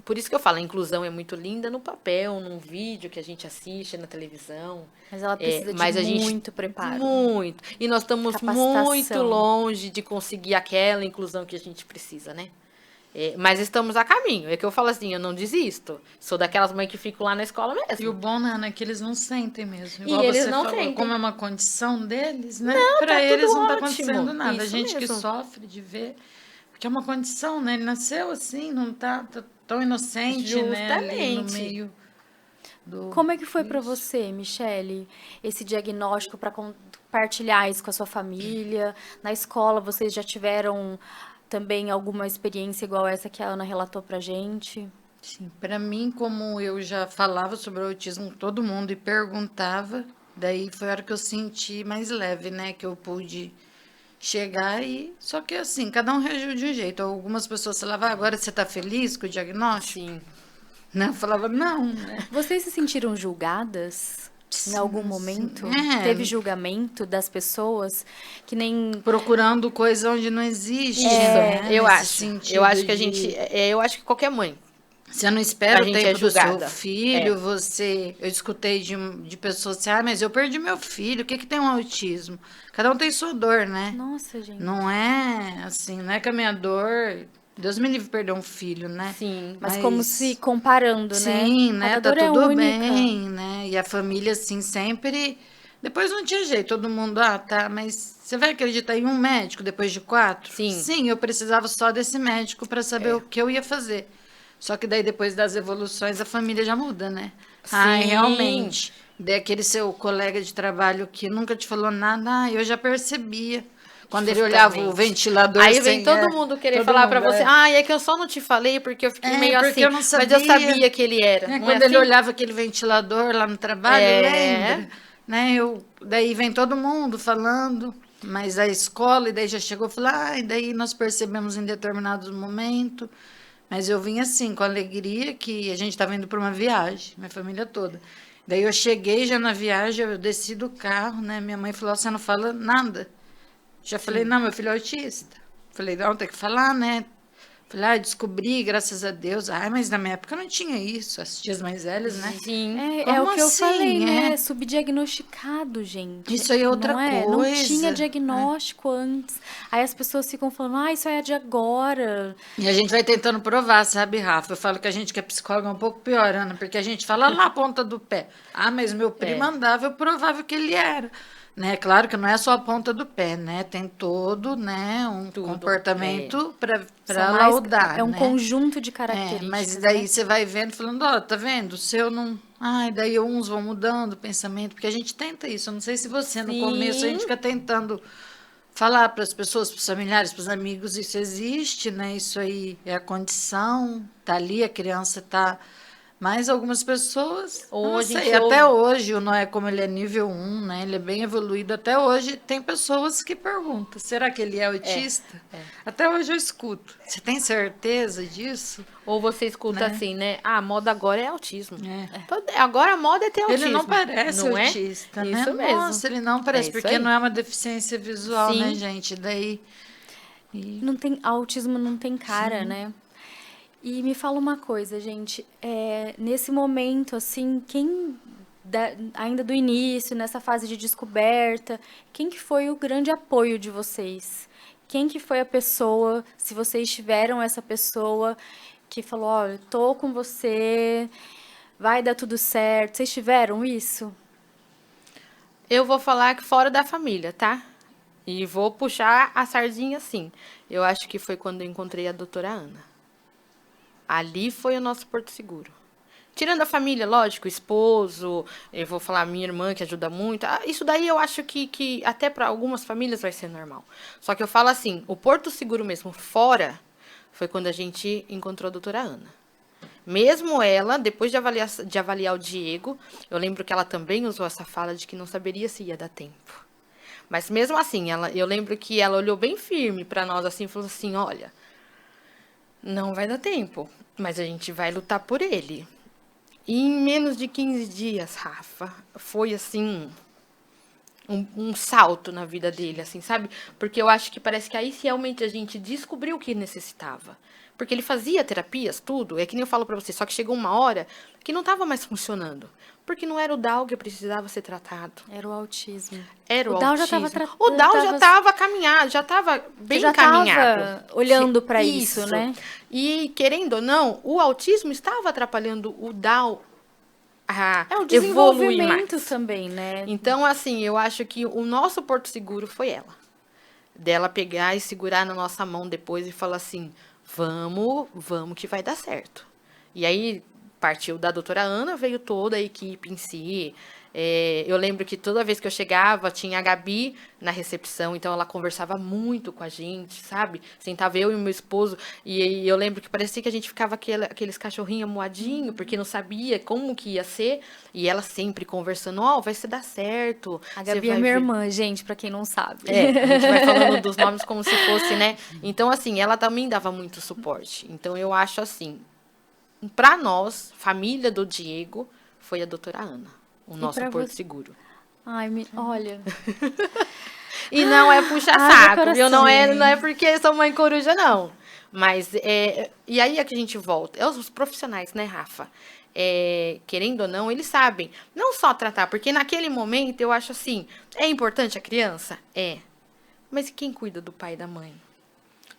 por isso que eu falo, a inclusão é muito linda no papel, num vídeo que a gente assiste na televisão. Mas ela precisa mas de a gente, muito preparo. Muito. E nós estamos Capacitação. muito longe de conseguir aquela inclusão que a gente precisa, né? Mas estamos a caminho. É que eu falo assim, eu não desisto. Sou daquelas mães que ficam lá na escola mesmo. E o bom, né, Ana, é que eles não sentem mesmo. E Igual eles você não falou, sentem. como é uma condição deles, né? Não, Pra tá eles tudo não tá ótimo. acontecendo nada. A Isso gente que mesmo. sofre de ver, porque é uma condição, né? Ele nasceu assim, não tá tão inocente, né? Ali no Justamente. meio do... Como é que foi para Isso. você, Michele, esse diagnóstico para compartilhar isso com a sua família? Na escola, vocês já tiveram também alguma experiência igual essa que a Ana relatou pra gente? Sim, para mim, como eu já falava sobre o autismo com todo mundo e perguntava, daí foi a hora que eu senti mais leve, né? Que eu pude chegar e... Só que assim, cada um reagiu de um jeito. Algumas pessoas falavam, agora você tá feliz com o diagnóstico? Sim. Né? Eu falava, não, né? Vocês se sentiram julgadas em algum momento? É. Teve julgamento das pessoas que nem Procurando coisa onde não existe, Isso, né? eu Nesse acho. sentido Eu acho que a de- gente. Eu acho que qualquer mãe. Você não espera A o gente tempo é do seu julgada. filho, você... Eu escutei de pessoas assim, mas eu perdi meu filho, o que que tem um autismo? Cada um tem sua dor, né? Nossa, gente. Não é assim, não é que a minha dor... Deus me livre perder um filho, né? Sim. Mas como se comparando, né? Sim, né? Cada Tá dor é tudo única. bem, né? E a família, assim, sempre... Depois não tinha jeito, todo mundo, tá, mas você vai acreditar em um médico depois de 4? Sim. Sim, eu precisava só desse médico para saber o que eu ia fazer. Só que daí, depois das evoluções, a família já muda, né? Ai, Sim. realmente. Daí aquele seu colega de trabalho que nunca te falou nada, eu já percebia. Quando ele olhava o Justamente. ventilador Aí vem sem- todo mundo querer todo falar mundo, pra você, é. é que eu só não te falei porque eu fiquei É, meio porque assim. eu não Mas eu sabia. sabia que ele era. Né, Não quando é ele assim? olhava aquele ventilador lá no trabalho, É. lembra? Né, daí vem todo mundo falando, mas a escola, e daí já chegou e falou, e daí nós percebemos em determinados momentos. Mas eu vim assim, com alegria, que a gente estava indo para uma viagem, minha família toda. Daí eu cheguei já na viagem, eu desci do carro, né? Minha mãe falou, você não fala nada. Já falei, não, meu filho é autista. Falei, não, tem que falar, né? Falei, descobri, graças a Deus. Mas na minha época não tinha isso, as tias mais velhas, né? Sim. É Como o que eu assim, falei, né? é? Subdiagnosticado, gente. Isso aí é outra Não é? Não coisa. tinha diagnóstico antes. Aí as pessoas ficam falando, isso aí é de agora. E a gente vai tentando provar, sabe, Rafa? Eu falo que a gente que é psicóloga é um pouco pior, Ana, porque a gente fala lá na ponta do pé. Mas meu primo andava, eu provava que ele era. Né? Claro que não é só a ponta do pé, né? Tem todo, né, um Tudo, comportamento para São mais- laudar, É um né? conjunto de características. Mas daí né? você vai vendo, falando, tá vendo? O seu não... daí uns vão mudando o pensamento, porque a gente tenta isso. Eu não sei se você, no Sim. começo, a gente fica tentando falar para as pessoas, para os familiares, para os amigos, isso existe, né? Isso aí é a condição, tá ali, a criança tá... Mas algumas pessoas, Ou eu não a gente sei, até ouve- hoje, o Noé, como ele é nível 1, né? Ele é bem evoluído, até hoje tem pessoas que perguntam, será que ele é autista? Até hoje eu escuto. Você tem certeza disso? Ou você escuta assim, né? A moda agora é autismo. É. Agora a moda é ter autismo. Ele não parece não autista, é? né? Isso mesmo. Nossa, ele não parece, É isso porque aí. não é uma deficiência visual, Sim. né, gente? Daí... Não tem, autismo não tem cara, né? E me fala uma coisa, gente. Nesse momento, assim, ainda do início, nessa fase de descoberta, quem que foi o grande apoio de vocês? Quem que foi a pessoa, se vocês tiveram essa pessoa que falou, olha, tô com você, vai dar tudo certo. Vocês tiveram isso? Eu vou falar que fora da família, tá? E vou puxar a sardinha assim. Eu acho que foi quando eu encontrei a doutora Ana. Ali foi o nosso porto seguro. Tirando a família, lógico, o esposo, eu vou falar minha irmã que ajuda muito. Isso daí eu acho que até para algumas famílias vai ser normal. Só que eu falo assim, o Porto Seguro mesmo fora foi quando a gente encontrou a doutora Ana. Mesmo ela, depois de avaliar o Diego, eu lembro que ela também usou essa fala de que não saberia se ia dar tempo. Mas mesmo assim, eu lembro que ela olhou bem firme para nós assim e falou assim, olha, não vai dar tempo, mas a gente vai lutar por ele. E em menos de 15 dias, Rafa, foi assim um salto na vida dele, assim, sabe? Porque eu acho que parece que aí realmente a gente descobriu o que necessitava. Porque ele fazia terapias, tudo, é que nem eu falo pra você, só que chegou uma hora que não estava mais funcionando. Porque não era o Down que precisava ser tratado. Era o autismo. Era o Down já autismo. estava O Down já estava caminhado, já estava bem encaminhado. Tava olhando para isso, né? E, querendo ou não, o autismo estava atrapalhando o Down a É o evoluir desenvolvimento mais. também, né? Então, assim, eu acho que o nosso Porto Seguro foi ela. Dela pegar e segurar na nossa mão depois e falar assim, vamos que vai dar certo. E aí, partiu da doutora Ana, veio toda a equipe em si. Eu lembro que toda vez que eu chegava, tinha a Gabi na recepção, então ela conversava muito com a gente, sabe? Sentava eu e o meu esposo, e eu lembro que parecia que a gente ficava aqueles cachorrinhos moadinhos, porque não sabia como que ia ser, e ela sempre conversando, vai se dar certo. A Gabi é minha irmã, gente, pra quem não sabe. A gente vai falando dos nomes como se fosse, né? Então, assim, ela também dava muito suporte. Então, eu acho assim, pra nós, família do Diego, foi a doutora Ana. O nosso Porto Seguro. Ai, olha. E não é puxa-saco, viu? Não é porque sou mãe coruja, não. Mas, e aí é que a gente volta. É os profissionais, né, Rafa? Querendo ou não, eles sabem. Não só tratar, porque naquele momento eu acho assim, é importante a criança? É. Mas quem cuida do pai e da mãe?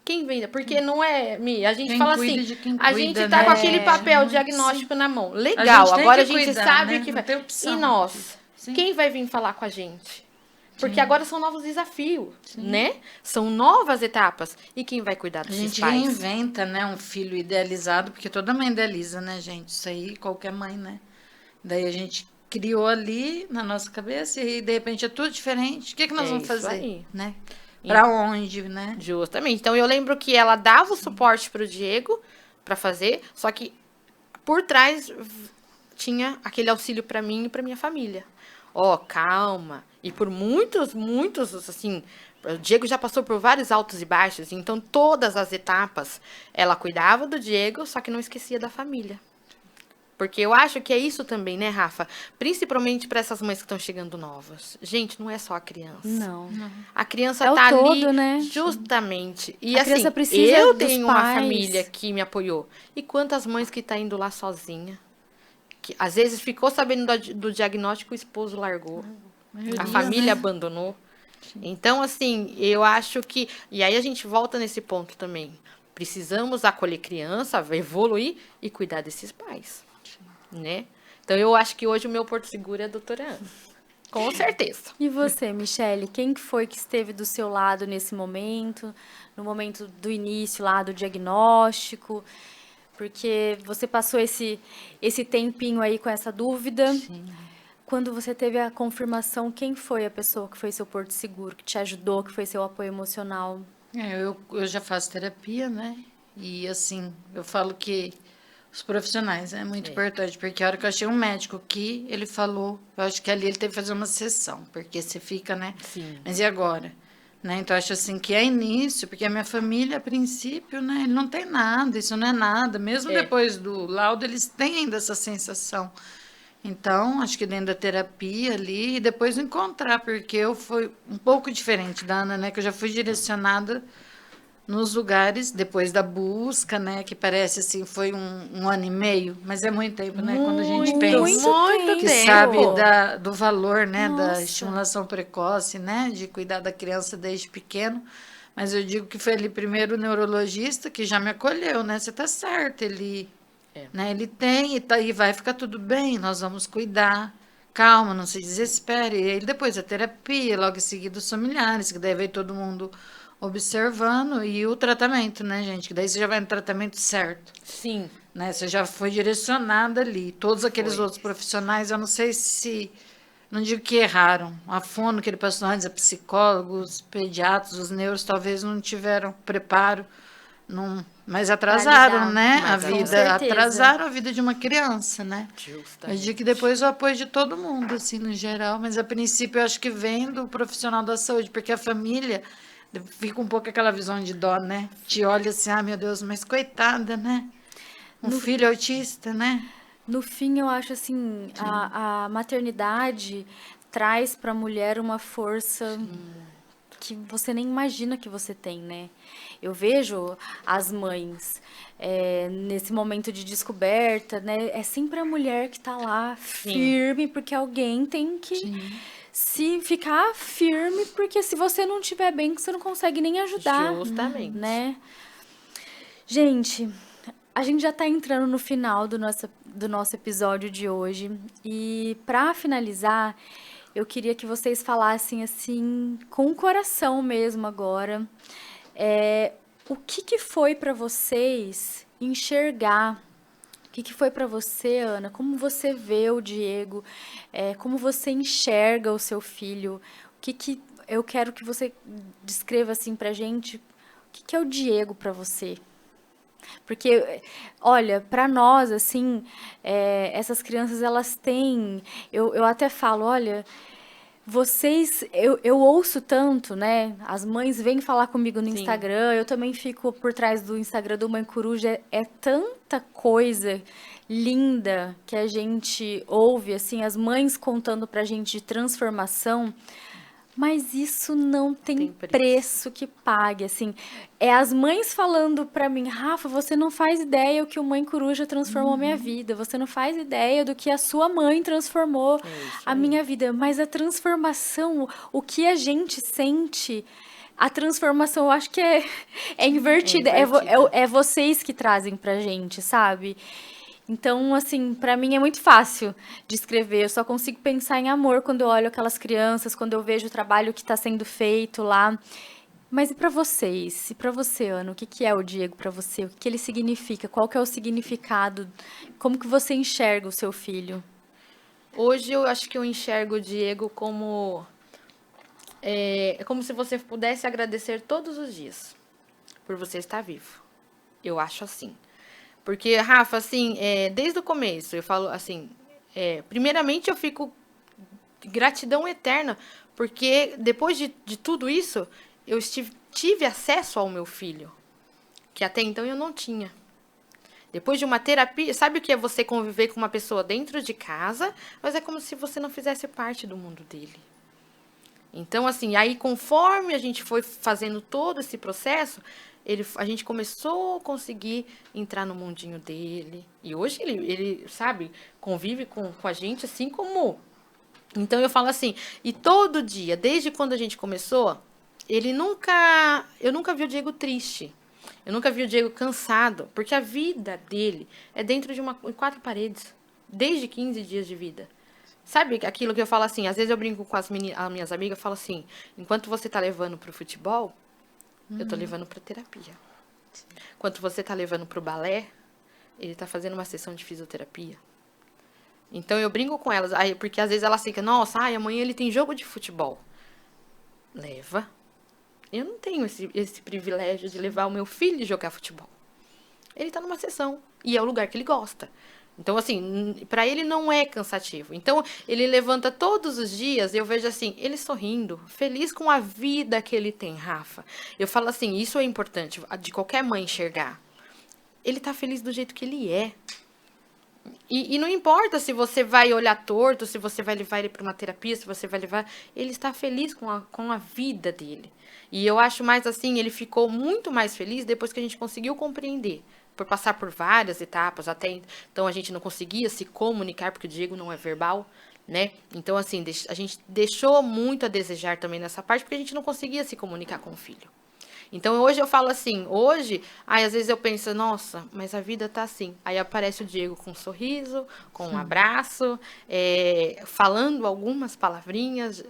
Quem vem? Porque não é, Mi, a gente fala assim, a gente tá com aquele papel diagnóstico na mão. Legal, agora a gente sabe que vai. E nós? Quem vai vir falar com a gente? Porque agora são novos desafios, né? São novas etapas. E quem vai cuidar dos pais? A gente reinventa, né, um filho idealizado, porque toda mãe idealiza, né, gente? Isso aí, qualquer mãe, né? Daí a gente criou ali na nossa cabeça e de repente é tudo diferente. O que nós vamos fazer, aí, né? Pra onde, né? Justamente. Então, eu lembro que ela dava o suporte pro Diego para fazer, só que por trás tinha aquele auxílio para mim e para minha família. Calma. E por muitos, assim, o Diego já passou por vários altos e baixos, então todas as etapas ela cuidava do Diego, só que não esquecia da família. Porque eu acho que é isso também, né, Rafa? Principalmente para essas mães que estão chegando novas. Gente, não é só a criança. Não. A criança tá ali, todo, né? justamente. E a assim, criança precisa eu dos tenho pais. uma família que me apoiou. E quantas mães que tá indo lá sozinha? Que às vezes ficou sabendo do diagnóstico, o esposo largou. A família abandonou. Então, assim, eu acho que... E aí a gente volta nesse ponto também. Precisamos acolher criança, evoluir e cuidar desses pais. Né? Então, eu acho que hoje o meu Porto Seguro é a doutora Ana. Com certeza. E você, Michele, quem foi que esteve do seu lado nesse momento? No momento do início lá do diagnóstico? Porque você passou esse tempinho aí com essa dúvida. Sim. Quando você teve a confirmação, quem foi a pessoa que foi seu Porto Seguro, que te ajudou, que foi seu apoio emocional? Eu já faço terapia, né? E assim, eu falo que os profissionais é muito importante, porque a hora que eu achei um médico aqui, ele falou, eu acho que ali ele teve que fazer uma sessão, porque você fica, né? Sim. Mas e agora? Né? Então, eu acho assim que é início, porque a minha família, a princípio, né? Ele não tem nada, isso não é nada. Mesmo depois do laudo, eles têm ainda essa sensação. Então, acho que dentro da terapia ali, e depois encontrar, porque eu fui um pouco diferente da Ana, né? Que eu já fui direcionada nos lugares, depois da busca, né? Que parece assim, foi um ano e meio, mas é muito tempo, né? Quando a gente pensa muito que tempo. sabe do valor, né? Da Nossa. estimulação precoce, né? De cuidar da criança desde pequeno. Mas eu digo que foi ali primeiro o neurologista que já me acolheu, né? Você tá certo, ele... Né? Ele tem e vai ficar tudo bem, nós vamos cuidar. Calma, não se desespere. E aí depois a terapia, logo em seguida os familiares, que daí veio todo mundo observando, e o tratamento, né, gente? Que daí você já vai no tratamento certo. Sim. né? Você já foi direcionada ali. Todos aqueles outros profissionais, eu não sei se, não digo que erraram. A fono que ele passou antes, a psicólogos, os pediatras, os neuros, talvez não tiveram preparo, mas atrasaram, lidar. né? Mas, A com vida, certeza. atrasaram a vida de uma criança, né? Eu Justamente. digo que depois o apoio de todo mundo, assim, no geral, mas a princípio eu acho que vem do profissional da saúde, porque a família fica um pouco aquela visão de dó, né? Te olha assim, ah, meu Deus, mas coitada, né? Filho autista, né? No fim, eu acho assim, a maternidade traz para a mulher uma força que você nem imagina que você tem, né? Eu vejo as mães nesse momento de descoberta, né? É sempre a mulher que tá lá firme, porque alguém tem que se ficar firme, porque se você não estiver bem, você não consegue nem ajudar, Justamente. né? Gente, a gente já está entrando no final do nosso episódio de hoje. E para finalizar, eu queria que vocês falassem assim, com o coração mesmo agora, o que foi para vocês enxergar? O que foi para você, Ana? Como você vê o Diego? Como você enxerga o seu filho? Eu quero que você descreva assim pra gente o que é o Diego para você? Porque, olha, para nós, assim, essas crianças, elas têm... Eu até falo, olha, vocês... Eu ouço tanto, né? As mães vêm falar comigo no Sim. Instagram, eu também fico por trás do Instagram do Mãe Coruja. É tanta coisa linda que a gente ouve, assim, as mães contando pra gente de transformação. Mas isso não tem preço que pague, assim. É as mães falando pra mim, Rafa, você não faz ideia o que o Mãe Coruja transformou a minha vida. Você não faz ideia do que a sua mãe transformou a minha vida. Mas a transformação, o que a gente sente, a transformação, eu acho que é invertida. É vocês que trazem pra gente, sabe? Então, assim, pra mim é muito fácil de escrever. Eu só consigo pensar em amor quando eu olho aquelas crianças, quando eu vejo o trabalho que está sendo feito lá. Mas e pra vocês? E pra você, Ana? O que é o Diego pra você? O que ele significa? Qual que é o significado? Como que você enxerga o seu filho? Hoje eu acho que eu enxergo o Diego como... É como se você pudesse agradecer todos os dias por você estar vivo. Eu acho assim. Porque, Rafa, assim, desde o começo, eu falo assim, primeiramente eu fico gratidão eterna, porque depois de tudo isso, eu tive acesso ao meu filho, que até então eu não tinha. Depois de uma terapia, sabe o que é você conviver com uma pessoa dentro de casa, mas é como se você não fizesse parte do mundo dele. Então, assim, aí conforme a gente foi fazendo todo esse processo, a gente começou a conseguir entrar no mundinho dele. E hoje ele sabe, convive com a gente assim como... Então, eu falo assim, e todo dia, desde quando a gente começou, eu nunca vi o Diego triste. Eu nunca vi o Diego cansado, porque a vida dele é dentro de 4 paredes, desde 15 dias de vida. Sabe aquilo que eu falo assim, às vezes eu brinco com as minhas amigas, eu falo assim, enquanto você tá levando pro futebol, eu tô levando pra terapia. Enquanto você tá levando pro balé, ele tá fazendo uma sessão de fisioterapia. Então eu brinco com elas, porque às vezes elas ficam, nossa, amanhã ele tem jogo de futebol. Leva. Eu não tenho esse privilégio de levar o meu filho jogar futebol. Ele tá numa sessão, e é o lugar que ele gosta. Então, assim, para ele não é cansativo. Então, ele levanta todos os dias, eu vejo assim, ele sorrindo, feliz com a vida que ele tem, Rafa. Eu falo assim, isso é importante, de qualquer mãe enxergar. Ele tá feliz do jeito que ele é. E não importa se você vai olhar torto, se você vai levar ele para uma terapia, se você vai levar... Ele está feliz com a vida dele. E eu acho mais assim, ele ficou muito mais feliz depois que a gente conseguiu compreender. Por passar por várias etapas, até então a gente não conseguia se comunicar, porque o Diego não é verbal, né? Então, assim, a gente deixou muito a desejar também nessa parte, porque a gente não conseguia se comunicar com o filho. Então, hoje eu falo assim, às vezes eu penso, nossa, mas a vida tá assim. Aí aparece o Diego com um sorriso, com um abraço, falando algumas palavrinhas,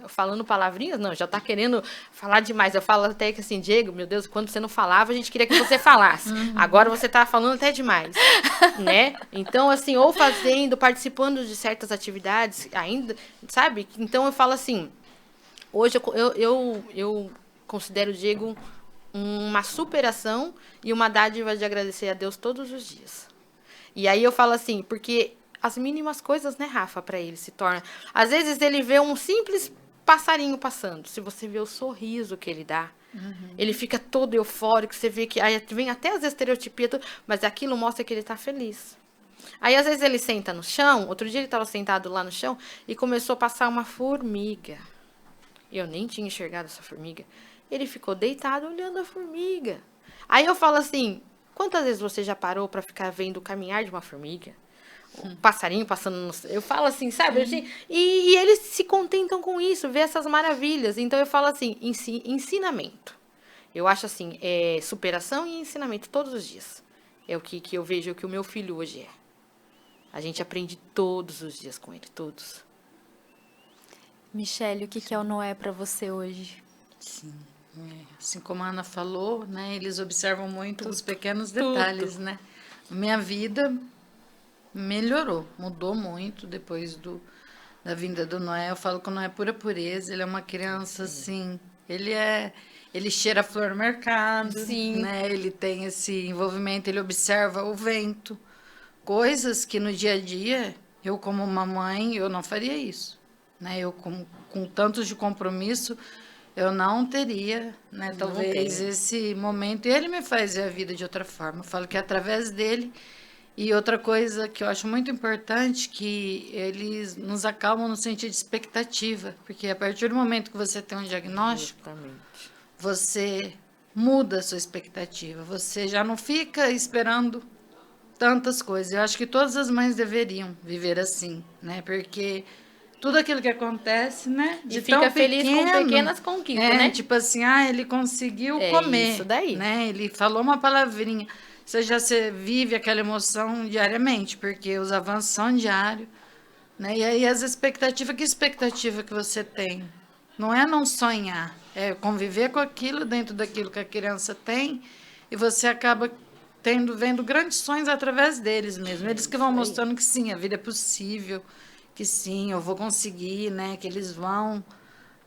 não, já tá querendo falar demais. Eu falo até que assim, Diego, meu Deus, quando você não falava, a gente queria que você falasse. Agora você tá falando até demais, né? Então, assim, ou participando de certas atividades, ainda, sabe? Então, eu falo assim, hoje eu considero o Diego uma superação e uma dádiva de agradecer a Deus todos os dias. E aí eu falo assim, porque as mínimas coisas, né, Rafa, para ele se torna. Às vezes ele vê um simples passarinho passando. Se você vê o sorriso que ele dá, ele fica todo eufórico, você vê que aí vem até as estereotipias, mas aquilo mostra que ele está feliz. Aí às vezes ele senta no chão, outro dia ele estava sentado lá no chão e começou a passar uma formiga. Eu nem tinha enxergado essa formiga. Ele ficou deitado olhando a formiga. Aí eu falo assim, quantas vezes você já parou para ficar vendo o caminhar de uma formiga? Um passarinho passando no... Eu falo assim, sabe? E eles se contentam com isso, ver essas maravilhas. Então eu falo assim, ensinamento. Eu acho assim, superação e ensinamento todos os dias. É o que eu vejo que o meu filho hoje é. A gente aprende todos os dias com ele, todos. Michele, o que é o Noé para você hoje? Sim, assim como a Ana falou, né, eles observam muito os pequenos detalhes, né? Minha vida melhorou, mudou muito depois da vinda do Noé. Eu falo que o Noé é pura pureza, ele é uma criança assim, ele cheira a flor no mercado, Sim. né? Ele tem esse envolvimento, ele observa o vento, coisas que no dia a dia, eu como mamãe, eu não faria isso, né? Eu com tantos de compromisso, eu não teria, né, talvez esse momento. E ele me faz ver a vida de outra forma. Eu falo que é através dele. E outra coisa que eu acho muito importante, que eles nos acalmam no sentido de expectativa. Porque a partir do momento que você tem um diagnóstico, você muda a sua expectativa. Você já não fica esperando tantas coisas. Eu acho que todas as mães deveriam viver assim, né? Porque tudo aquilo que acontece, né? De fica tão feliz pequeno, com pequenas conquistas, né? Tipo assim, ele conseguiu comer. Isso daí. Né? Ele falou uma palavrinha. Você vive aquela emoção diariamente, porque os avanços são diários. Né? E aí as expectativas, que expectativa que você tem? Não é não sonhar, é conviver com aquilo dentro daquilo que a criança tem, e você acaba vendo grandes sonhos através deles mesmo. Eles que vão mostrando que sim, a vida é possível, que sim, eu vou conseguir, né? Que eles vão.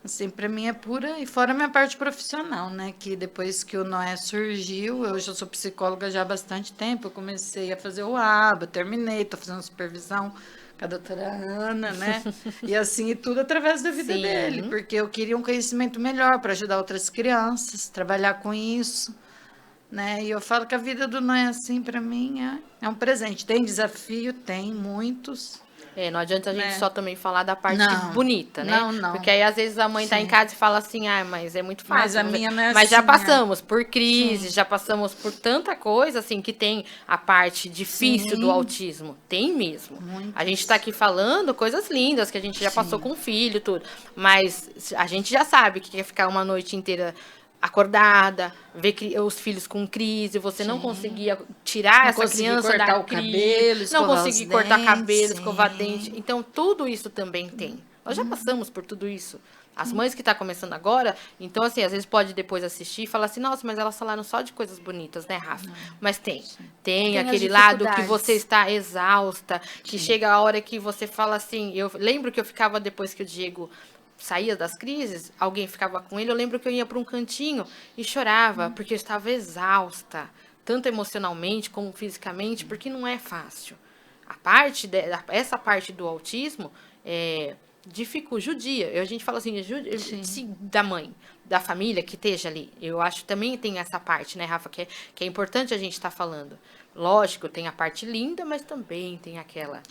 Assim, para mim é pura, e fora a minha parte profissional, né? Que depois que o Noé surgiu, eu já sou psicóloga já há bastante tempo, eu comecei a fazer o ABA, terminei, estou fazendo supervisão com a doutora Ana, né? E assim, e tudo através da vida dele, porque eu queria um conhecimento melhor para ajudar outras crianças, trabalhar com isso. Né? E eu falo que a vida do Noé, assim, para mim, é um presente. Tem desafio, tem muitos. Não adianta a gente só também falar da parte bonita, né? Não. Porque aí, às vezes, a mãe tá em casa e fala assim, mas é muito fácil. Mas a minha não é mas assim, já passamos por crise, já passamos por tanta coisa, assim, que tem a parte difícil do autismo. Tem mesmo. A gente tá aqui falando coisas lindas, que a gente já passou com o filho, tudo. Mas a gente já sabe que quer ficar uma noite inteira acordada, ver os filhos com crise, você não conseguia tirar essa criança da crise, não conseguir cortar cabelo, escovar dente. Então, tudo isso também tem. Nós já passamos por tudo isso. As mães que estão começando agora, então, assim, às vezes pode depois assistir e falar assim, nossa, mas elas falaram só de coisas bonitas, né, Rafa? Mas tem aquele lado que você está exausta, que chega a hora que você fala assim, eu lembro que eu ficava depois que o Diego saía das crises, alguém ficava com ele, eu lembro que eu ia para um cantinho e chorava, porque eu estava exausta, tanto emocionalmente como fisicamente, porque não é fácil. Essa parte do autismo judia. A gente fala assim, da mãe, da família que esteja ali. Eu acho que também tem essa parte, né, Rafa, que é importante a gente estar falando. Lógico, tem a parte linda, mas também tem aquela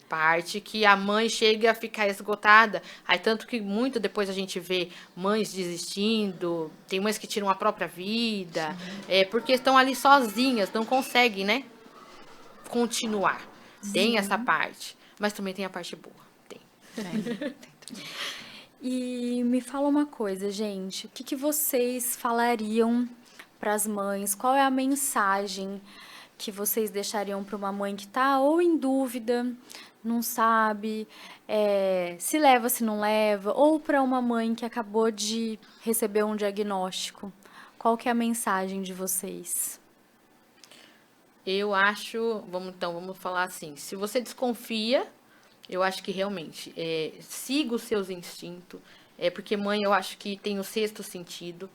parte que a mãe chega a ficar esgotada. Aí tanto que muito depois a gente vê mães desistindo, tem mães que tiram a própria vida, porque estão ali sozinhas, não conseguem, né, continuar. Tem essa parte, mas também tem a parte boa. Tem. E me fala uma coisa, gente, o que vocês falariam para as mães? Qual é a mensagem que vocês deixariam para uma mãe que está ou em dúvida, não sabe se leva, se não leva, ou para uma mãe que acabou de receber um diagnóstico? Qual que é a mensagem de vocês? Eu acho, vamos falar assim, se você desconfia, eu acho que realmente, siga os seus instintos, porque mãe eu acho que tem o sexto sentido,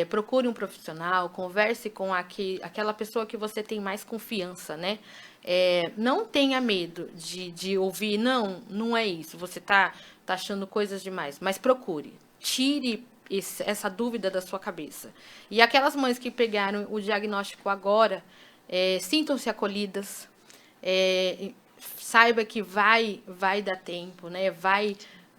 procure um profissional, converse com aquela pessoa que você tem mais confiança, né? Não tenha medo de ouvir, não é isso, você tá achando coisas demais, mas procure, tire essa dúvida da sua cabeça. E aquelas mães que pegaram o diagnóstico agora, sintam-se acolhidas, saiba que vai dar tempo, né?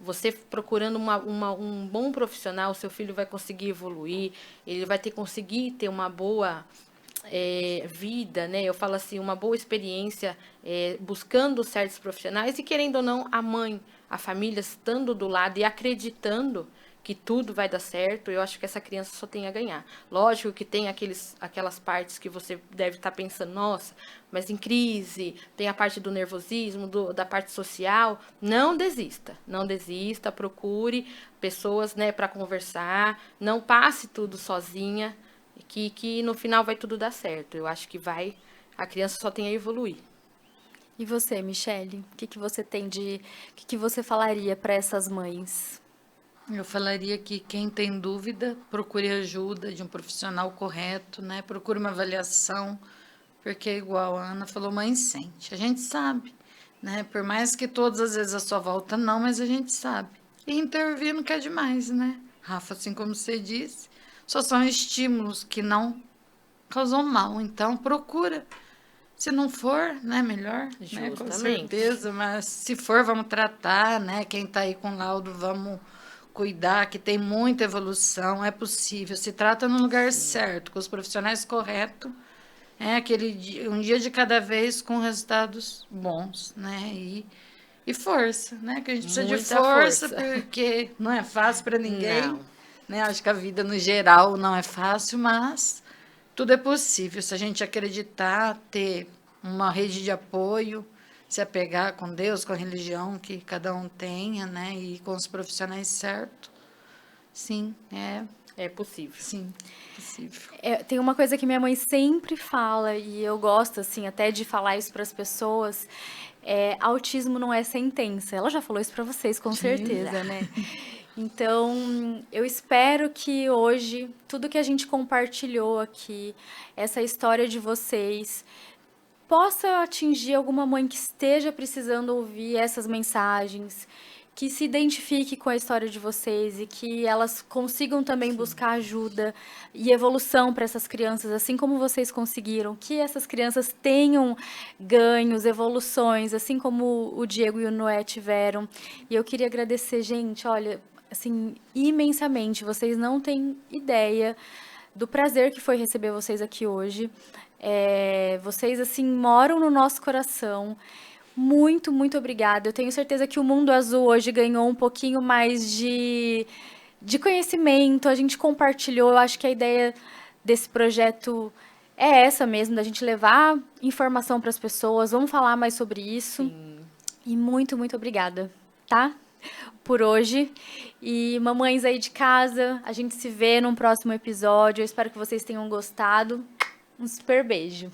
Você procurando um bom profissional, seu filho vai conseguir evoluir, ele vai conseguir ter uma boa vida, né? Eu falo assim, uma boa experiência buscando certos profissionais e querendo ou não, a mãe, a família estando do lado e acreditando que tudo vai dar certo, eu acho que essa criança só tem a ganhar. Lógico que tem aquelas partes que você deve estar pensando, nossa, mas em crise, tem a parte do nervosismo, da parte social. Não desista, procure pessoas, né, para conversar, não passe tudo sozinha, que no final vai tudo dar certo. Eu acho que a criança só tem a evoluir. E você, Michele, o que você falaria para essas mães? Eu falaria que quem tem dúvida, procure ajuda de um profissional correto, né? Procure uma avaliação, porque igual a Ana falou, mãe sente. A gente sabe, né? Por mais que todas as vezes a sua volta não, mas a gente sabe. E intervir não quer demais, né? Rafa, assim como você disse, só são estímulos que não causam mal. Então, procura. Se não for, né, melhor, né? Com certeza. Mas se for, vamos tratar, né? Quem tá aí com laudo, vamos cuidar, que tem muita evolução, é possível. Se trata no lugar certo, com os profissionais corretos, um dia de cada vez com resultados bons, né? E força, né? Que a gente precisa de força, porque não é fácil para ninguém. Não. Né? Acho que a vida no geral não é fácil, mas tudo é possível. Se a gente acreditar, ter uma rede de apoio, se apegar com Deus, com a religião que cada um tenha, né? E com os profissionais certos. Sim, é possível. Sim, possível. Tem uma coisa que minha mãe sempre fala, e eu gosto, assim, até de falar isso para as pessoas, autismo não é sentença. Ela já falou isso para vocês, com certeza, né? Então, eu espero que hoje, tudo que a gente compartilhou aqui, essa história de vocês, possa atingir alguma mãe que esteja precisando ouvir essas mensagens, que se identifique com a história de vocês e que elas consigam também buscar ajuda e evolução para essas crianças, assim como vocês conseguiram, que essas crianças tenham ganhos, evoluções, assim como o Diego e o Noé tiveram. E eu queria agradecer, gente, olha, assim, imensamente, vocês não têm ideia do prazer que foi receber vocês aqui hoje. Vocês, assim, moram no nosso coração. Muito, muito obrigada. Eu tenho certeza que o Mundo Azul hoje ganhou um pouquinho mais de conhecimento. A gente compartilhou. Eu acho que a ideia desse projeto é essa mesmo, da gente levar informação para as pessoas. Vamos falar mais sobre isso. Sim. E muito, muito obrigada, tá? Por hoje. E mamães aí de casa, a gente se vê num próximo episódio. Eu espero que vocês tenham gostado. Um super beijo.